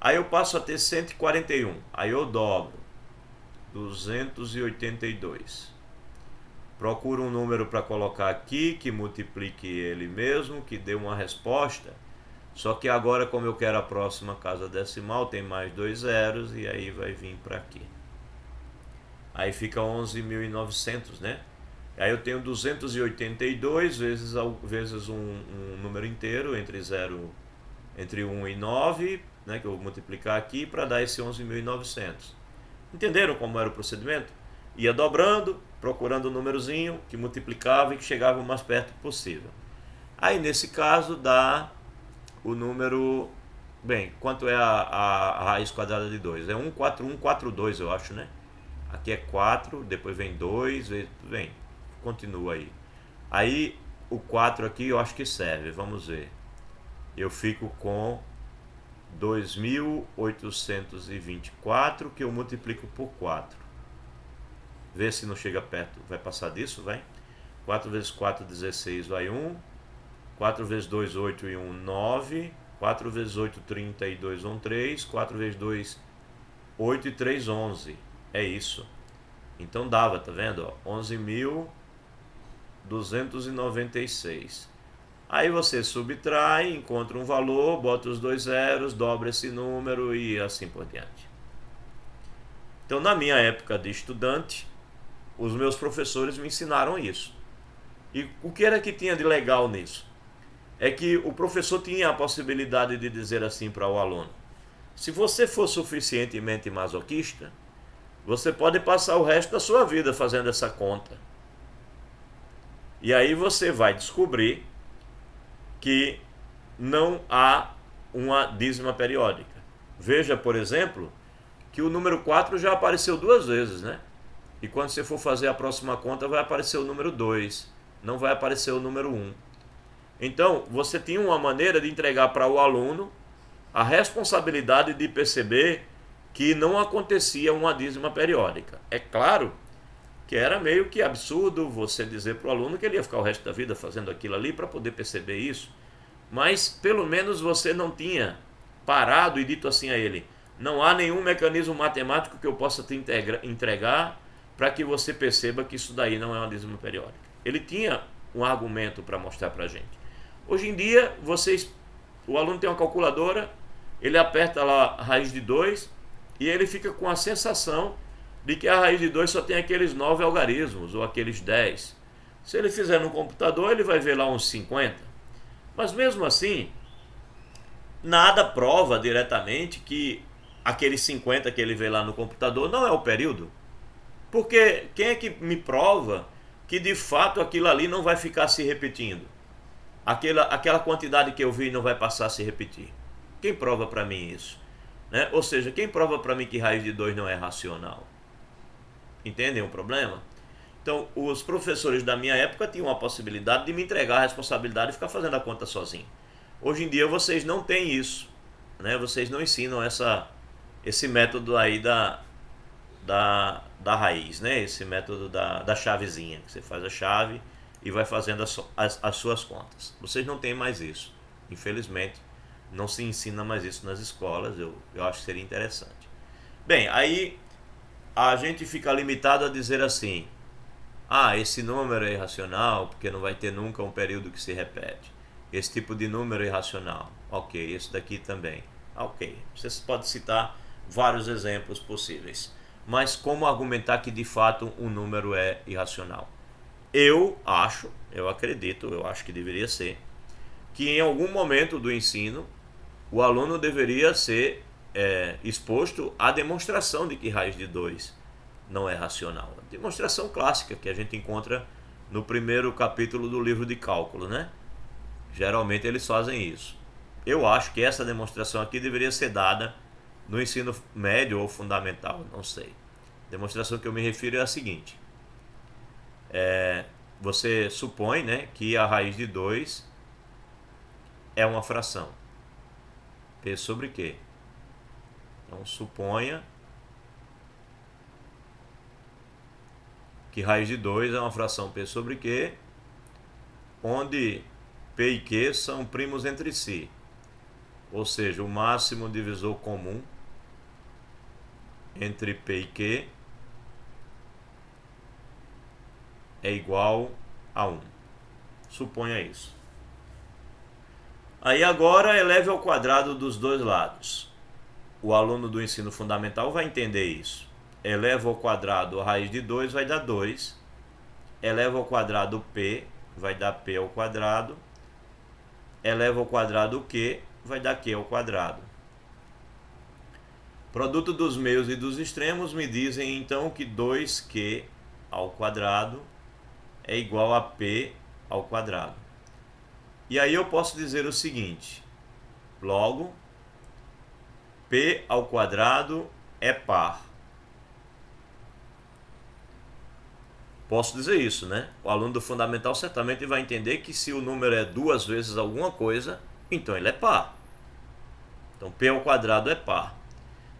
[SPEAKER 1] Aí eu passo a ter 141. Aí eu dobro. 282. procuro um número para colocar aqui, que multiplique ele mesmo, que dê uma resposta. Só que agora, como eu quero a próxima casa decimal, tem mais 2 zeros e aí vai vir para aqui. Aí fica 11.900, né? Aí eu tenho 282 vezes um número inteiro entre 1 e 9, né, que eu vou multiplicar aqui para dar esse 11.900. Entenderam como era o procedimento? Ia dobrando, procurando um númerozinho que multiplicava e que chegava o mais perto possível. Aí nesse caso dá o número... Bem, quanto é a raiz quadrada de 2? É 14142, eu acho, né? Aqui é 4, depois vem 2, vem, continua aí. Aí o 4 aqui eu acho que serve, vamos ver. Eu fico com 2.824 que eu multiplico por 4. Vê se não chega perto, vai passar disso, vai. 4 vezes 4, 16, vai 1. 4 vezes 2, 8 e 1, 9. 4 vezes 8, 30 e 2 vão 3. 4 vezes 2, 8 e 3, 11. É isso. Então dava, tá vendo? 11.296. Aí você subtrai, encontra um valor, bota os 2 zeros, dobra esse número e assim por diante. Então, na minha época de estudante, os meus professores me ensinaram isso. E o que era que tinha de legal nisso? É que o professor tinha a possibilidade de dizer assim para o aluno: se você for suficientemente masoquista, você pode passar o resto da sua vida fazendo essa conta. E aí você vai descobrir que não há uma dízima periódica. Veja, por exemplo, que o número 4 já apareceu 2 vezes, né? E quando você for fazer a próxima conta, vai aparecer o número 2, não vai aparecer o número 1. Então, você tinha uma maneira de entregar para o aluno a responsabilidade de perceber que não acontecia uma dízima periódica. É claro que era meio que absurdo você dizer para o aluno que ele ia ficar o resto da vida fazendo aquilo ali para poder perceber isso, mas pelo menos você não tinha parado e dito assim a ele: não há nenhum mecanismo matemático que eu possa te entregar para que você perceba que isso daí não é uma dízima periódica. Ele tinha um argumento para mostrar para a gente. Hoje em dia, o aluno tem uma calculadora, ele aperta lá a raiz de 2 e ele fica com a sensação de que a raiz de 2 só tem aqueles 9 algarismos ou aqueles 10. Se ele fizer no computador, ele vai ver lá uns 50. Mas mesmo assim, nada prova diretamente que aqueles 50 que ele vê lá no computador não é o período. Porque quem é que me prova que de fato aquilo ali não vai ficar se repetindo? Aquela quantidade que eu vi não vai passar a se repetir. Quem prova para mim isso? Né? Ou seja, quem prova para mim que raiz de 2 não é racional? Entendem o problema? Então, os professores da minha época tinham a possibilidade de me entregar a responsabilidade e ficar fazendo a conta sozinho. Hoje em dia vocês não têm isso, né? Vocês não ensinam esse método aí da raiz, né? Esse método da chavezinha, que você faz a chave e vai fazendo as suas contas. Vocês não têm mais isso. Infelizmente, não se ensina mais isso nas escolas. Eu acho que seria interessante. Bem, aí a gente fica limitado a dizer assim: ah, esse número é irracional porque não vai ter nunca um período que se repete. Esse tipo de número é irracional. Ok, esse daqui também. Ok, você pode citar vários exemplos possíveis. Mas como argumentar que de fato um número é irracional? Eu acho que deveria ser, que em algum momento do ensino o aluno deveria ser exposto à demonstração de que raiz de 2 não é racional. A demonstração clássica que a gente encontra no primeiro capítulo do livro de cálculo, né? Geralmente eles fazem isso. Eu acho que essa demonstração aqui deveria ser dada no ensino médio ou fundamental, não sei. A demonstração que eu me refiro é a seguinte: você supõe, né, que a raiz de 2 é uma fração. P sobre Q. Então suponha que raiz de 2 é uma fração P sobre Q, onde P e Q são primos entre si. Ou seja, o máximo divisor comum entre P e Q é igual a 1. Suponha isso. Aí agora eleve ao quadrado dos dois lados. O aluno do ensino fundamental vai entender isso. Eleva ao quadrado a raiz de 2 vai dar 2. Eleva ao quadrado p vai dar p ao quadrado. Eleva ao quadrado q vai dar q ao quadrado. Produto dos meios e dos extremos me dizem então que 2q ao quadrado é igual a p ao quadrado. E aí eu posso dizer o seguinte: logo, p ao quadrado é par. Posso dizer isso, né? O aluno do fundamental certamente vai entender que se o número é 2 vezes alguma coisa, então ele é par. Então p ao quadrado é par.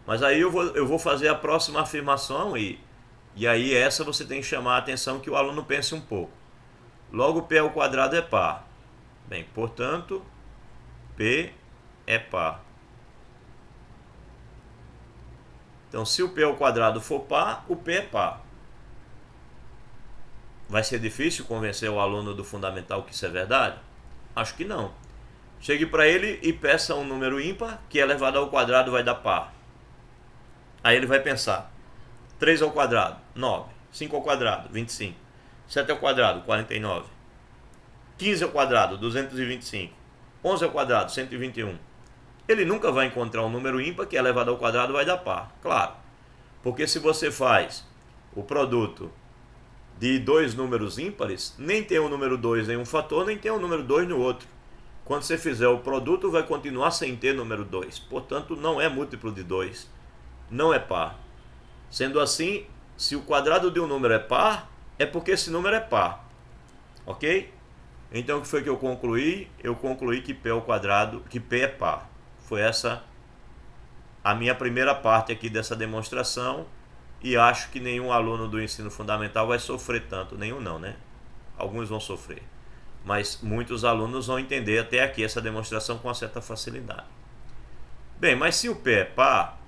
[SPEAKER 1] Mas aí eu vou fazer a próxima afirmação e aí essa você tem que chamar a atenção que o aluno pense um pouco. Logo, p ao quadrado é par. Bem, portanto, p é par. Então, se o p ao quadrado for par, o p é par. Vai ser difícil convencer o aluno do fundamental que isso é verdade? Acho que não. Chegue para ele e peça um número ímpar que elevado ao quadrado vai dar par. Aí ele vai pensar: 3 ao quadrado, 9. 5 ao quadrado, 25. 7 ao quadrado, 49. 15 ao quadrado, 225. 11 ao quadrado, 121. Ele nunca vai encontrar um número ímpar que elevado ao quadrado vai dar par. Claro, porque se você faz o produto de dois números ímpares, nem tem o número 2 em um fator, nem tem o número 2 no outro. Quando você fizer o produto, vai continuar sem ter número 2. Portanto, não é múltiplo de 2. Não é par. Sendo assim, se o quadrado de um número é par, é porque esse número é par. Ok? Então, o que foi que eu concluí? Eu concluí que p ao quadrado, que p é par. Foi essa a minha primeira parte aqui dessa demonstração. E acho que nenhum aluno do ensino fundamental vai sofrer tanto. Nenhum não, né? Alguns vão sofrer. Mas muitos alunos vão entender até aqui essa demonstração com uma certa facilidade. Bem, mas se o p é par,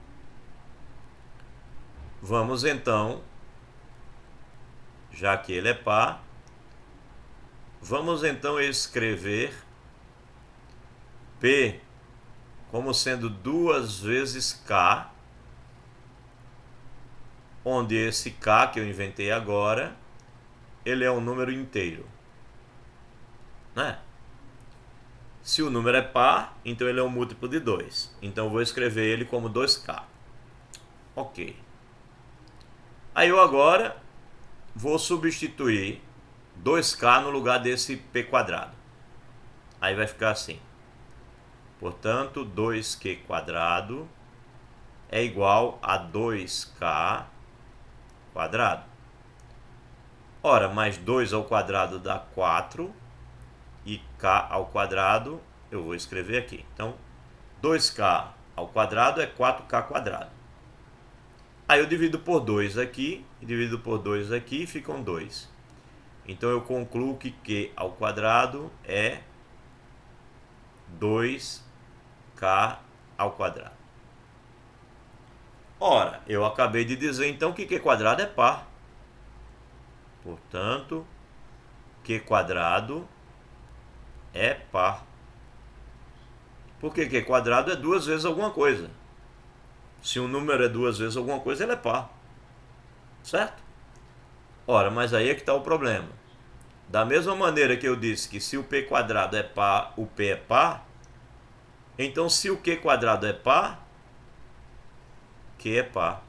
[SPEAKER 1] vamos então, já que ele é par, vamos então escrever p como sendo 2 vezes k, onde esse k que eu inventei agora, ele é um número inteiro, né? Se o número é par, então ele é um múltiplo de 2. Então eu vou escrever ele como 2k. Ok. Aí eu agora vou substituir 2k no lugar desse p quadrado. Aí vai ficar assim. Portanto, 2q quadrado é igual a 2k quadrado. Ora, mais 2 ao quadrado dá 4. E k ao quadrado eu vou escrever aqui. Então, 2k ao quadrado é 4k quadrado. Aí eu divido por 2 aqui, divido por 2 aqui, ficam 2. Então eu concluo que q ao quadrado é 2k ao quadrado. Ora, eu acabei de dizer então que q quadrado é par. Portanto, q quadrado é par. Porque q quadrado é 2 vezes alguma coisa. Se um número é 2 vezes alguma coisa, ele é par. Certo? Ora, mas aí é que está o problema. Da mesma maneira que eu disse que se o p quadrado é par, o p é par, então se o q quadrado é par, q é par.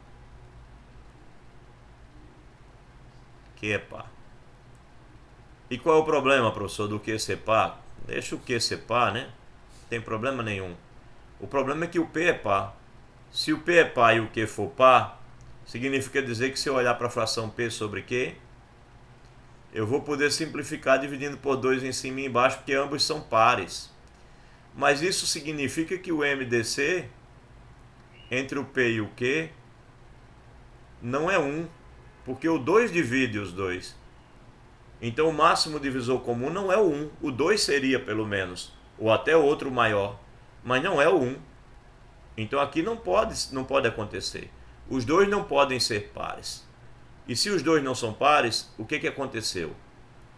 [SPEAKER 1] Q é par. E qual é o problema, professor, do q ser par? Deixa o q ser par, né? Não tem problema nenhum. O problema é que o p é par. Se o p é par e o q for par, significa dizer que se eu olhar para a fração p sobre q, eu vou poder simplificar dividindo por 2 em cima e embaixo, porque ambos são pares. Mas isso significa que o MDC entre o p e o q não é 1, porque o 2 divide os dois. Então o máximo divisor comum não é o 1. O 2 seria pelo menos, ou até outro maior, mas não é o 1. Então aqui não pode acontecer. Os dois não podem ser pares. E se os dois não são pares, o que aconteceu?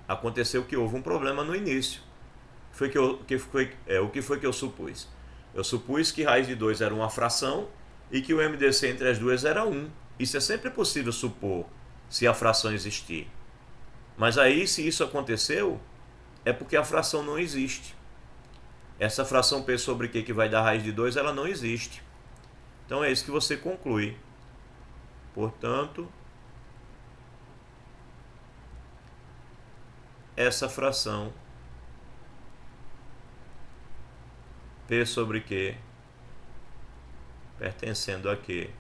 [SPEAKER 1] Aconteceu que houve um problema no início. O que foi que eu supus? Eu supus que raiz de 2 era uma fração e que o MDC entre as duas era 1. Isso é sempre possível supor se a fração existir. Mas aí, se isso aconteceu, é porque a fração não existe. Essa fração P sobre Q que vai dar raiz de 2, ela não existe. Então é isso que você conclui. Portanto, essa fração P sobre Q pertencendo a Q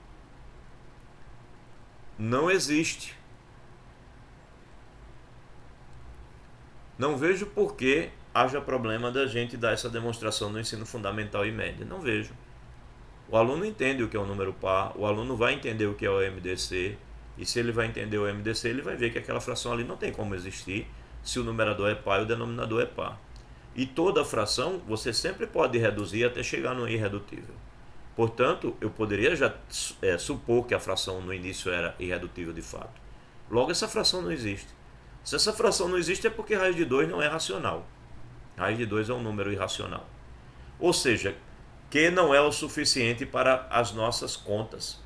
[SPEAKER 1] não existe. Não vejo por que haja problema da gente dar essa demonstração no ensino fundamental e médio. Não vejo. O aluno entende o que é um número par, o aluno vai entender o que é o MDC, e se ele vai entender o MDC, ele vai ver que aquela fração ali não tem como existir se o numerador é par e o denominador é par. E toda fração você sempre pode reduzir até chegar no irredutível. Portanto, eu poderia já supor que a fração no início era irredutível de fato. Logo, essa fração não existe. Se essa fração não existe é porque raiz de 2 não é racional. Raiz de 2 é um número irracional. Ou seja, Q não é o suficiente para as nossas contas.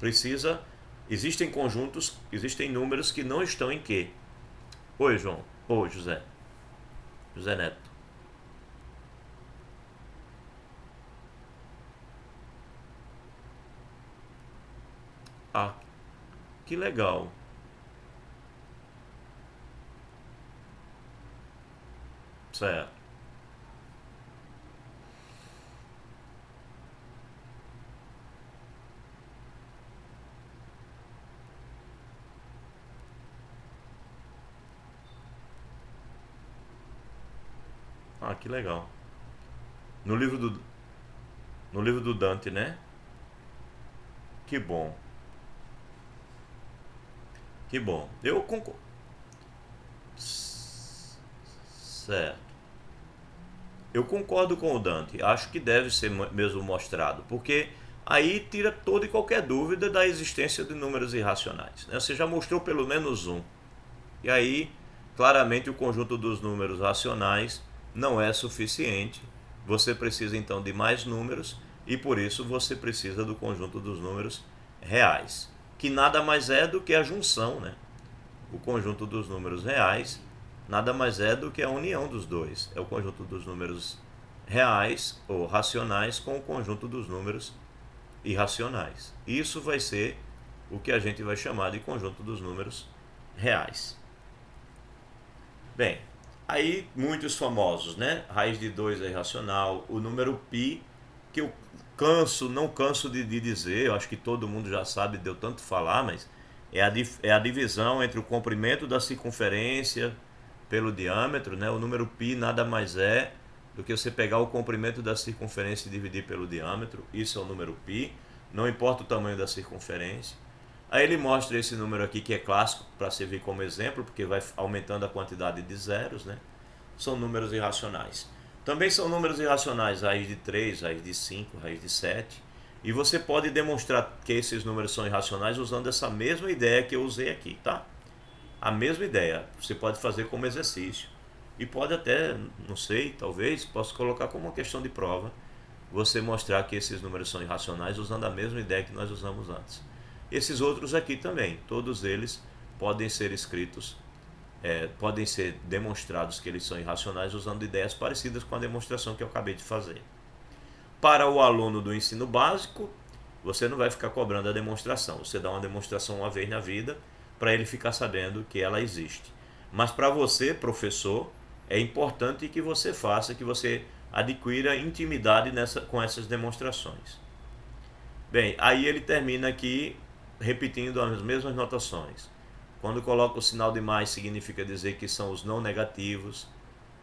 [SPEAKER 1] Existem conjuntos, existem números que não estão em Q. Oi, João. Oi, José. José Neto. Ah, que legal. Certo. Ah, que legal. No livro do, no livro do Dante, né? Que bom. Que bom. Eu concordo. Certo. Eu concordo com o Dante. Acho que deve ser mesmo mostrado, porque aí tira toda e qualquer dúvida da existência de números irracionais, né? Você já mostrou pelo menos um. E aí, claramente, o conjunto dos números racionais não é suficiente. Você precisa então de mais números e por isso você precisa do conjunto dos números reais, que nada mais é do que a junção, né? O conjunto dos números reais nada mais é do que a união dos dois. É o conjunto dos números reais ou racionais com o conjunto dos números irracionais. Isso vai ser o que a gente vai chamar de conjunto dos números reais. Bem, aí muitos famosos, né? Raiz de 2 é irracional, o número π, que eu não canso de dizer, eu acho que todo mundo já sabe, deu tanto falar, mas é a divisão entre o comprimento da circunferência pelo diâmetro, né? O número π nada mais é do que você pegar o comprimento da circunferência e dividir pelo diâmetro, isso é o número π, não importa o tamanho da circunferência. Aí ele mostra esse número aqui que é clássico para servir como exemplo, porque vai aumentando a quantidade de zeros, né? São números irracionais. Também são números irracionais raiz de 3, raiz de 5, raiz de 7. E você pode demonstrar que esses números são irracionais usando essa mesma ideia que eu usei aqui, tá? A mesma ideia. Você pode fazer como exercício. E pode até, não sei, talvez, posso colocar como uma questão de prova, você mostrar que esses números são irracionais usando a mesma ideia que nós usamos antes. Esses outros aqui também, todos eles podem ser escritos, podem ser demonstrados que eles são irracionais usando ideias parecidas com a demonstração que eu acabei de fazer. Para o aluno do ensino básico, você não vai ficar cobrando a demonstração. Você dá uma demonstração uma vez na vida para ele ficar sabendo que ela existe. Mas para você, professor, é importante que você faça, que você adquira intimidade com essas demonstrações. Bem, aí ele termina aqui repetindo as mesmas notações. Quando coloca o sinal de mais, significa dizer que são os não negativos.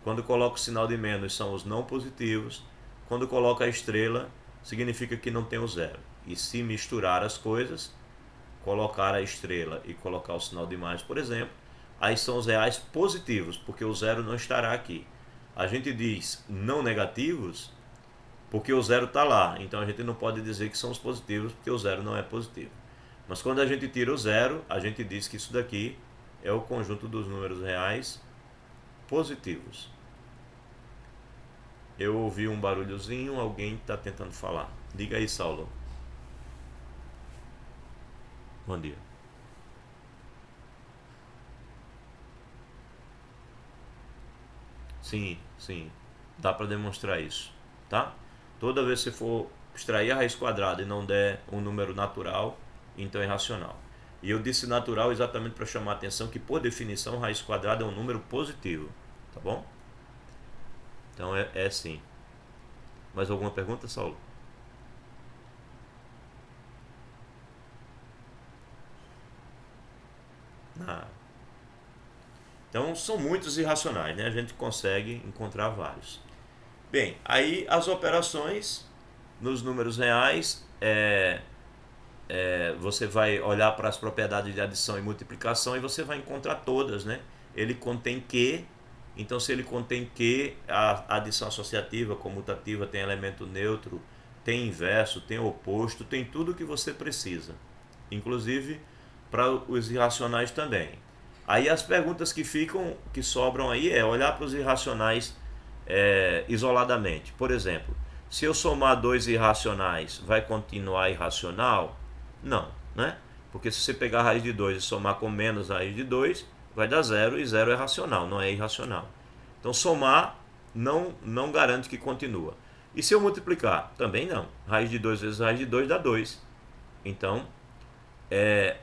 [SPEAKER 1] Quando coloca o sinal de menos, são os não positivos. Quando coloca a estrela, significa que não tem o zero. E se misturar as coisas, colocar a estrela e colocar o sinal de mais, por exemplo, aí são os reais positivos, porque o zero não estará aqui. A gente diz não negativos porque o zero está lá. Então a gente não pode dizer que são os positivos porque o zero não é positivo. Mas quando a gente tira o zero, a gente diz que isso daqui é o conjunto dos números reais positivos. Eu ouvi um barulhozinho, alguém está tentando falar. Diga aí, Saulo. Bom dia. Sim, sim. Dá para demonstrar isso, tá? Toda vez que você for extrair a raiz quadrada e não der um número natural, então é irracional. E eu disse natural exatamente para chamar a atenção que, por definição, raiz quadrada é um número positivo, tá bom? Então é sim. Mais alguma pergunta, Saulo? Ah. Então são muitos irracionais, né? A gente consegue encontrar vários. Bem, aí as operações nos números reais, você vai olhar para as propriedades de adição e multiplicação e você vai encontrar todas, né? Ele contém que, então se ele contém que, a adição associativa, comutativa, tem elemento neutro, tem inverso, tem oposto, tem tudo que você precisa, inclusive para os irracionais também. Aí as perguntas que sobram aí é olhar para os irracionais isoladamente. Por exemplo, se eu somar dois irracionais, vai continuar irracional? Não, né? Porque se você pegar a raiz de 2 e somar com menos a raiz de 2, vai dar zero, e zero é racional, não é irracional. Então somar não garante que continua. E se eu multiplicar? Também não. Raiz de 2 vezes raiz de 2 dá 2. Então,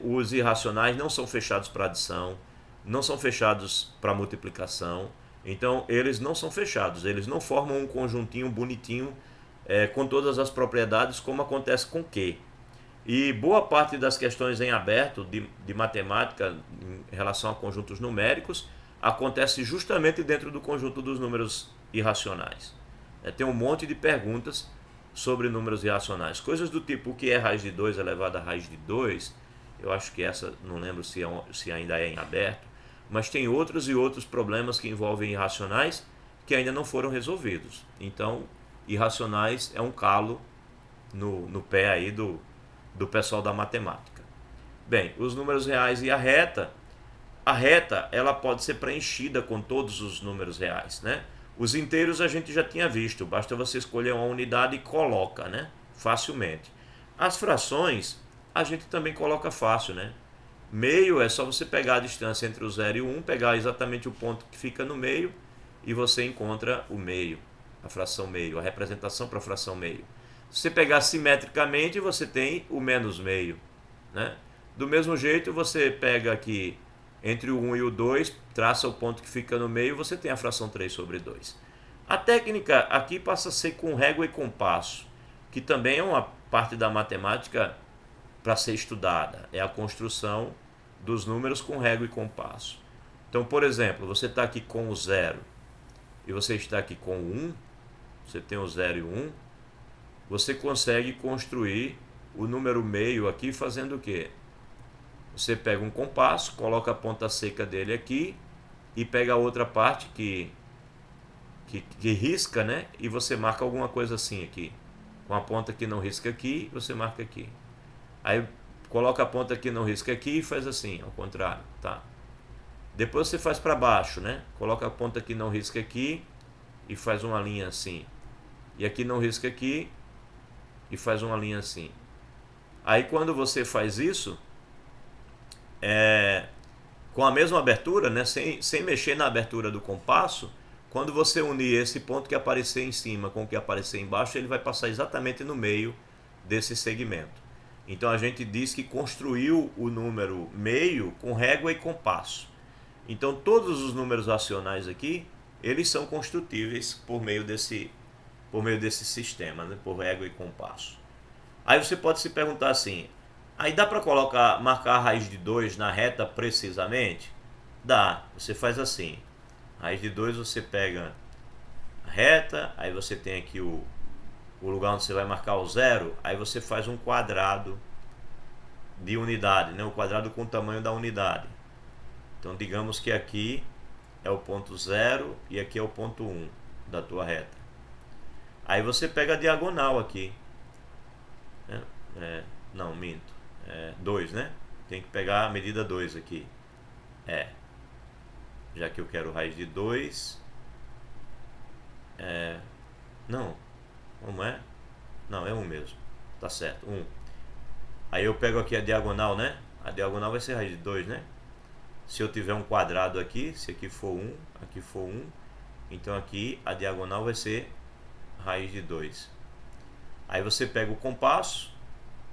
[SPEAKER 1] os irracionais não são fechados para adição, não são fechados para multiplicação. Então, eles não são fechados, eles não formam um conjuntinho bonitinho com todas as propriedades, como acontece com Q. E boa parte das questões em aberto de matemática em relação a conjuntos numéricos acontece justamente dentro do conjunto dos números irracionais. Tem um monte de perguntas sobre números irracionais. Coisas do tipo, o que é raiz de 2 elevado a raiz de 2? Eu acho que essa, não lembro se ainda é em aberto. Mas tem outros e outros problemas que envolvem irracionais que ainda não foram resolvidos. Então, irracionais é um calo no pé aí do pessoal da matemática. Bem, os números reais e a reta ela pode ser preenchida com todos os números reais, né? Os inteiros a gente já tinha visto, basta você escolher uma unidade e coloca, né? Facilmente. As frações a gente também coloca fácil, né? Meio é só você pegar a distância entre o 0 e o 1, pegar exatamente o ponto que fica no meio e você encontra o meio, a fração meio, a representação para a fração meio. Se você pegar simetricamente, você tem o menos meio, né? Do mesmo jeito, você pega aqui entre o 1 e o 2, traça o ponto que fica no meio, você tem a fração 3 sobre 2. A técnica aqui passa a ser com régua e compasso, que também é uma parte da matemática para ser estudada. É a construção dos números com régua e compasso. Então, por exemplo, você está aqui com o 0 e você está aqui com o 1, você tem o 0 e o 1, você consegue construir o número meio aqui fazendo o quê? Você pega um compasso, coloca a ponta seca dele aqui e pega a outra parte que risca, né? E você marca alguma coisa assim aqui. Com a ponta que não risca aqui, você marca aqui. Aí coloca a ponta que não risca aqui e faz assim, ao contrário, tá? Depois você faz para baixo, né? Coloca a ponta que não risca aqui e faz uma linha assim. E aqui não risca aqui e faz uma linha assim. Aí quando você faz isso, com a mesma abertura, né? Sem mexer na abertura do compasso, quando você unir esse ponto que aparecer em cima com o que aparecer embaixo, ele vai passar exatamente no meio desse segmento. Então a gente diz que construiu o número meio com régua e compasso. Então todos os números racionais aqui, eles são construtíveis por meio desse sistema, né? Por régua e compasso. Aí você pode se perguntar assim, aí dá para marcar a raiz de 2 na reta precisamente? Dá, você faz assim, raiz de 2 você pega a reta, aí você tem aqui o lugar onde você vai marcar o 0, aí você faz um quadrado de unidade, né? O quadrado com o tamanho da unidade. Então digamos que aqui é o ponto 0 e aqui é o ponto 1 da tua reta. Aí você pega a diagonal aqui. Não, minto. 2, né? Tem que pegar a medida 2 aqui. Já que eu quero raiz de 2. Não, como é? Não, é 1 mesmo. Tá certo, 1. Aí eu pego aqui a diagonal, né? A diagonal vai ser raiz de 2, né? Se eu tiver um quadrado aqui, se aqui for 1, aqui for 1, então aqui a diagonal vai ser raiz de 2. Aí você pega o compasso,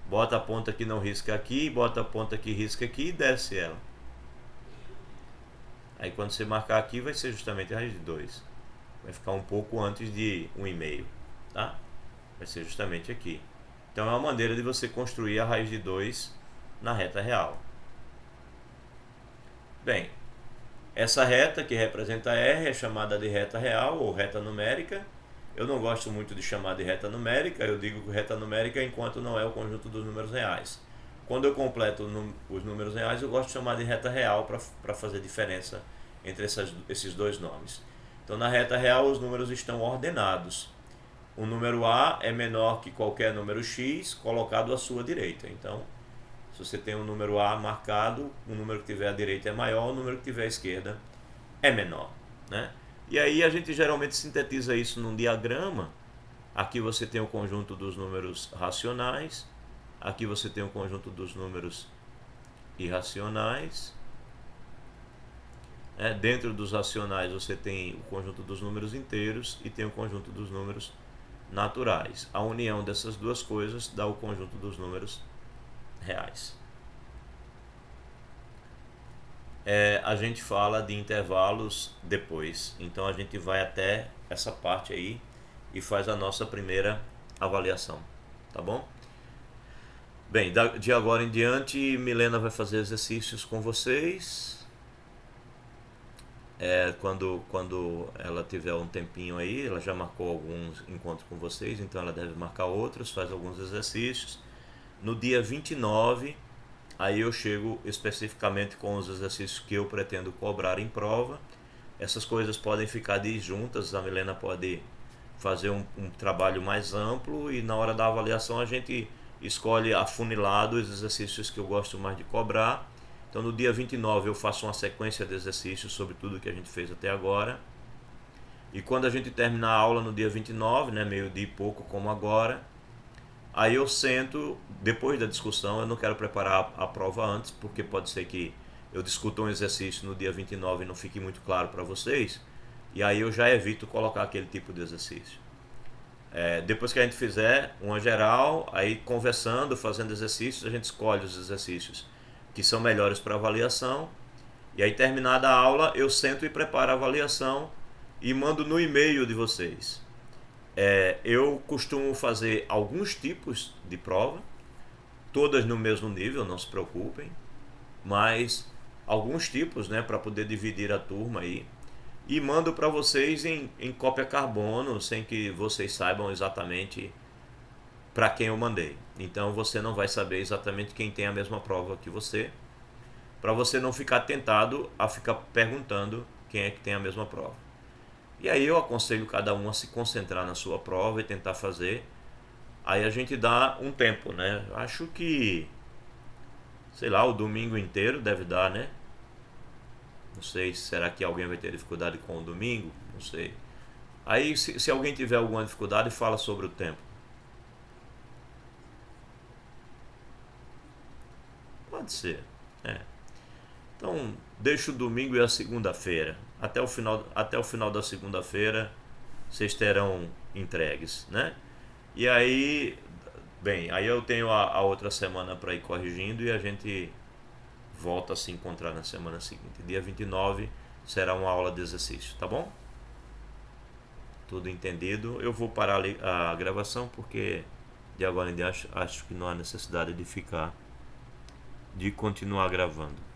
[SPEAKER 1] bota a ponta que não risca aqui, bota a ponta que risca aqui e desce ela. Aí quando você marcar aqui vai ser justamente a raiz de 2. Vai ficar um pouco antes de 1,5, tá? Vai ser justamente aqui. Então é uma maneira de você construir a raiz de 2 na reta real. Bem, essa reta que representa R é chamada de reta real ou reta numérica. Eu não gosto muito de chamar de reta numérica, eu digo que reta numérica enquanto não é o conjunto dos números reais. Quando eu completo os números reais, eu gosto de chamar de reta real para fazer diferença entre esses dois nomes. Então na reta real os números estão ordenados. O número A é menor que qualquer número X colocado à sua direita. Então, se você tem um número A marcado, o número que tiver à direita é maior, o número que tiver à esquerda é menor, né? E aí a gente geralmente sintetiza isso num diagrama. Aqui você tem o conjunto dos números racionais, aqui você tem o conjunto dos números irracionais. Dentro dos racionais você tem o conjunto dos números inteiros e tem o conjunto dos números naturais. A união dessas duas coisas dá o conjunto dos números reais. A gente fala de intervalos depois, então a gente vai até essa parte aí e faz a nossa primeira avaliação, tá bom? Bem, de agora em diante Milena vai fazer exercícios com vocês. Quando ela tiver um tempinho aí, ela já marcou alguns encontros com vocês, então ela deve marcar outros, faz alguns exercícios. No dia 29, aí eu chego especificamente com os exercícios que eu pretendo cobrar em prova. Essas coisas podem ficar disjuntas, a Milena pode fazer um trabalho mais amplo e na hora da avaliação a gente escolhe afunilado os exercícios que eu gosto mais de cobrar. Então no dia 29 eu faço uma sequência de exercícios sobre tudo que a gente fez até agora. E quando a gente terminar a aula no dia 29, né, meio-dia e pouco como agora, aí eu sento, depois da discussão, eu não quero preparar a prova antes, porque pode ser que eu discuta um exercício no dia 29 e não fique muito claro para vocês, e aí eu já evito colocar aquele tipo de exercício. Depois que a gente fizer uma geral, aí conversando, fazendo exercícios, a gente escolhe os exercícios que são melhores para avaliação, e aí terminada a aula eu sento e preparo a avaliação e mando no e-mail de vocês. Eu costumo fazer alguns tipos de prova, todas no mesmo nível, não se preocupem, mas alguns tipos, né, para poder dividir a turma aí, e mando para vocês em cópia carbono, sem que vocês saibam exatamente para quem eu mandei. Então você não vai saber exatamente quem tem a mesma prova que você, para você não ficar tentado a ficar perguntando quem é que tem a mesma prova. E aí eu aconselho cada um a se concentrar na sua prova e tentar fazer. Aí a gente dá um tempo, né? Acho que, sei lá, o domingo inteiro deve dar, né? Não sei, será que alguém vai ter dificuldade com o domingo? Não sei. Aí se alguém tiver alguma dificuldade, fala sobre o tempo. Pode ser, Então, deixa o domingo e a segunda-feira. Até o final da segunda-feira, vocês terão entregues, né? E aí, bem, aí eu tenho a outra semana para ir corrigindo e a gente volta a se encontrar na semana seguinte. Dia 29 será uma aula de exercício, tá bom? Tudo entendido. Eu vou parar a gravação porque de agora em diante acho que não há necessidade de continuar gravando.